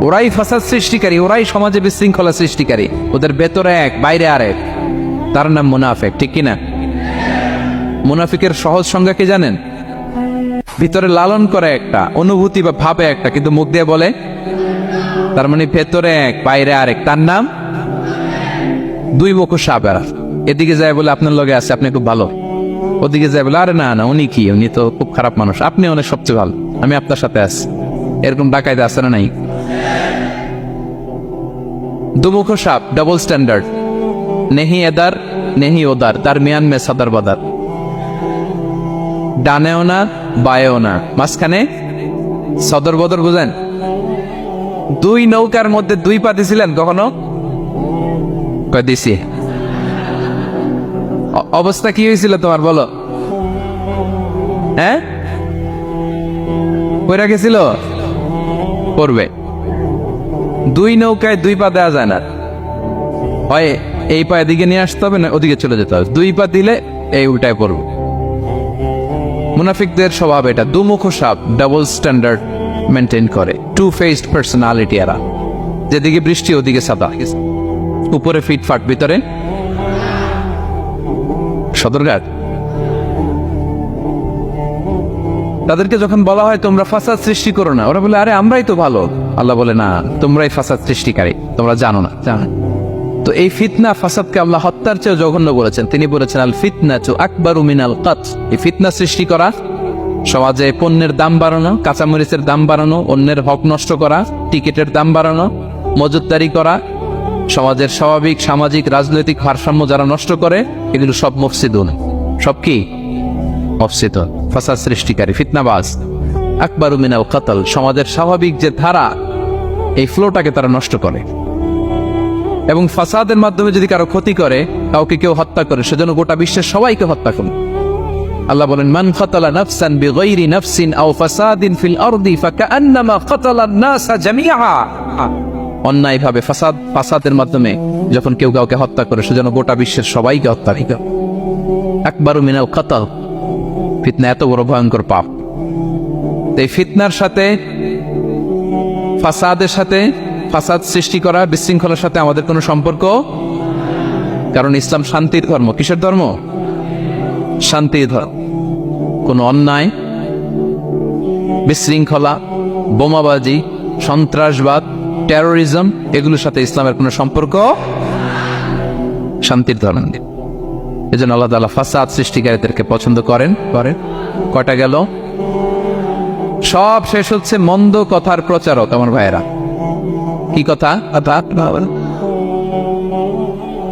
ওরাই ফাসাদ সৃষ্টিকারী, ওরাই সমাজে বিশৃঙ্খলা সৃষ্টিকারী। ওদের ভেতরে এক, বাইরে আরেক। তার নাম মুনাফিক, ঠিক কিনা? মুনাফিকের সহজ সংজ্ঞা কি জানেন? ভিতরে লালন করে একটা, অনুভূতি বা ভাবে একটা, কিন্তু মুখ দিয়ে বলে। তার মানে ভেতরে এক, বাইরে আরেক। তার নাম দুই মুখো সাপ। এদিকে যায় বলে আপনার লগে আছে, আপনি খুব ভালো, ওদিকে যায় বলে আরে না না, উনি কি, উনি তো খুব খারাপ মানুষ, আপনি অনেক সবচেয়ে ভালো, আমি আপনার সাথে আছি। এরকম ডাকাইতে আছে না নাই? দুমুখো সাপ, ডাবল স্ট্যান্ডার্ড, নেহি এদার নেহি ওদার, তার মিয়ান মে সাদার বাদার। ডানেও না বায়েও না, মাঝখানে সদর বদর। বুঝেন? দুই নৌকার মধ্যে দুই পা দিছিলেন কখনো? কয় দিছি। অবস্থা কি হয়েছিল তোমার বলো? হ্যাঁ, কইরা গেছিল? পড়বে। দুই নৌকায় দুই পা দেওয়া যায় না, হয় এই পা এদিকে নিয়ে আসতে হবে, না ওদিকে চলে যেতে হবে। দুই পা দিলে এই উল্টায় পড়বে। মুনাফিকদের স্বভাব এটা, দুমুখো সাপ, ডাবল স্ট্যান্ডার্ড মেনটেন করে, টু ফেসড পার্সোনালিটি এরা। যেদিকে বৃষ্টি ওদিকে সাদা, উপরে ফিটফাট, ভিতরে সদরঘাট। তাদেরকে যখন বলা হয় তোমরা ফাসাদ সৃষ্টি করো না, ওরা বলে আরে আমরাই তো ভালো। আল্লাহ বলে না, তোমরাই ফাসাদ সৃষ্টিকারী, তোমরা জানো না। তো এই ফিতনা, ফাসাদকে আল্লাহ হত্যার চেয়ে জঘন্য বলেছেন। তিনি বলেছেন আল ফিতনাতু আকবারু মিনাল কাতল। এই ফিতনা সৃষ্টি করা, সমাজে পণ্যের দাম বাড়ানো, কাঁচামরিচের দাম বাড়ানো, অন্যের হক নষ্ট করা, টিকিটের দাম বাড়ানো, মজুতদারি করা, সমাজের স্বাভাবিক সামাজিক রাজনৈতিক ভারসাম্য যারা নষ্ট করে, এগুলো সব মুফসিদুন। সব কি? মুফসিদুন, ফাসাদ সৃষ্টিকারী, ফিতনাবাজ। আকবারু মিনাল কাতল, সমাজের স্বাভাবিক যে ধারা, এই ফ্লোটাকে তারা নষ্ট করে। এবং ফাসাদের মাধ্যমে যদি কারো ক্ষতি করে, কাউকে কেউ হত্যা করে, সেজন্য গোটা বিশ্বের সবাইকে হত্যা করে। আল্লাহ বলেন মান কাতালা নাফসান বিগাইরি নাফসিন আও ফাসাদিন ফিল আরদি ফাকান্নামা কাতালান নাসা জামিআ। অন্যায়ভাবে ফাসাদের মাধ্যমে যখন কেউ কাউকে হত্যা করে, সেজন্য গোটা বিশ্বের সবাইকে হত্যা করে। আকবারু মিনাল কাতল, ফিতনা এত বড় ভয়ঙ্কর পাপ। এই ফিতনার সাথে, ফাসাদের সাথে, ফাসাদ সৃষ্টি করা, বিশৃঙ্খলার সাথে আমাদের কোনো সম্পর্ক। কারণ ইসলাম শান্তির ধর্ম। কিসের ধর্ম? শান্তির ধর্ম। কোনো অন্যায়, বিশৃঙ্খলা, বোমাবাজি, সন্ত্রাসবাদ, টেরোরিজম, এগুলোর সাথে ইসলামের কোনো সম্পর্ক। শান্তির ধর্ম। এজন্য আল্লাহ তাআলা ফাসাদ সৃষ্টিকারীদেরকে পছন্দ করেন। কয়টা গেল? সব শেষ হচ্ছে মন্দ কথার প্রচারক। আমার ভাইয়েরা, কি কথা?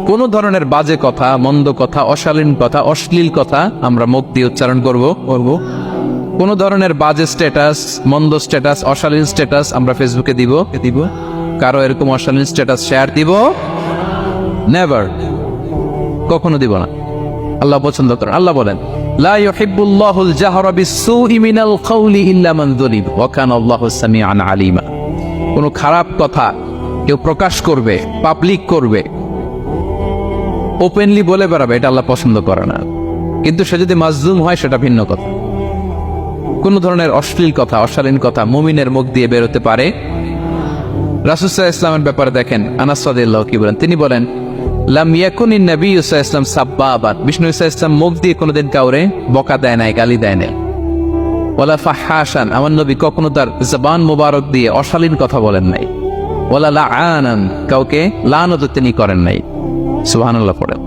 কোন ধরনের বাজে কথা, মন্দ কথা, অশালীন কথা, অশ্লীল কথা আমরা মুখ দিয়ে উচ্চারণ করব। কোন ধরনের বাজে স্ট্যাটাস, মন্দ স্ট্যাটাস, অশালীন স্ট্যাটাস আমরা ফেসবুকে দিব। কারো এরকম অশালীন স্ট্যাটাস শেয়ার দিব? নেভার, কখনো দিব না। আল্লাহ পছন্দ করেন। আল্লাহ বলেন লা ইউহিব্বুল্লাহুল জাহরা বিসসুই মিনাল কাওলি ইল্লা মান যুলিম ওয়া কানা আল্লাহু সামিআন আলিমা। কোন খারাপ কথা কেউ প্রকাশ করবে, পাবলিক করবে, ওপেনলি বলে বেড়াবে, এটা আল্লাহ পছন্দ করে না। কিন্তু সে যদি মাজলুম হয়, সেটা ভিন্ন কথা। কোন ধরনের অশ্লীল কথা, অশালীন কথা মুমিনের মুখ দিয়ে বেরোতে পারে। রাসূল সাল্লাল্লাহু আলাইহি ওয়াসাল্লামের ব্যাপারে দেখেন, আনাস রাদিয়াল্লাহু কি বলেন? তিনি বলেন লাম ইয়াকুনিন নবী সাল্লাল্লাহু আলাইহি ওয়াসাল্লাম সাব্বাবান। বিষ্ণু সাল্লাল্লাহু আলাইহি ওয়াসাল্লাম মুখ দিয়ে কোনোদিন কাউরে বকা দেয় নাই, গালি দেয় নাই। ওয়ালা ফাহাশান, আমার নবী কখনো তার জবান মোবারক দিয়ে অশালীন কথা বলেন নাই। ওয়ালা লাআনান, কাউকে লানত তিনি করেন নাই। সুবহানাল্লাহ পড়েন।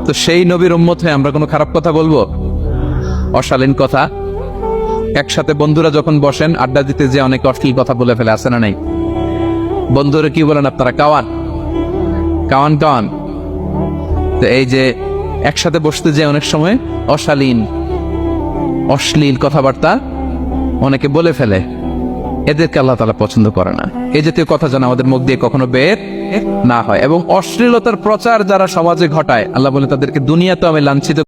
তো সেই নবীর উম্মত হয়ে আমরা কোনো খারাপ কথা বলবো, অশালীন কথা? একসাথে বন্ধুরা যখন বসেন আড্ডা দিতে, যে অনেক অশ্লীল কথা বলে ফেলে, আছে না নাই? বন্ধুরা কি বলেন আপনারা? Cowan Cowan Cowan. তো এই যে একসাথে বসতে যে অনেক সময় অশ্লীল কথাবার্তা অনেকে বলে ফেলে, এদেরকে আল্লাহ তাআলা পছন্দ করে না। এই জাতীয় কথা যেন আমাদের মুখ দিয়ে কখনো বের না হয়। এবং অশ্লীলতার প্রচার যারা সমাজে ঘটায়, আল্লাহ বলে তাদেরকে দুনিয়াতে আমি লাঞ্ছিত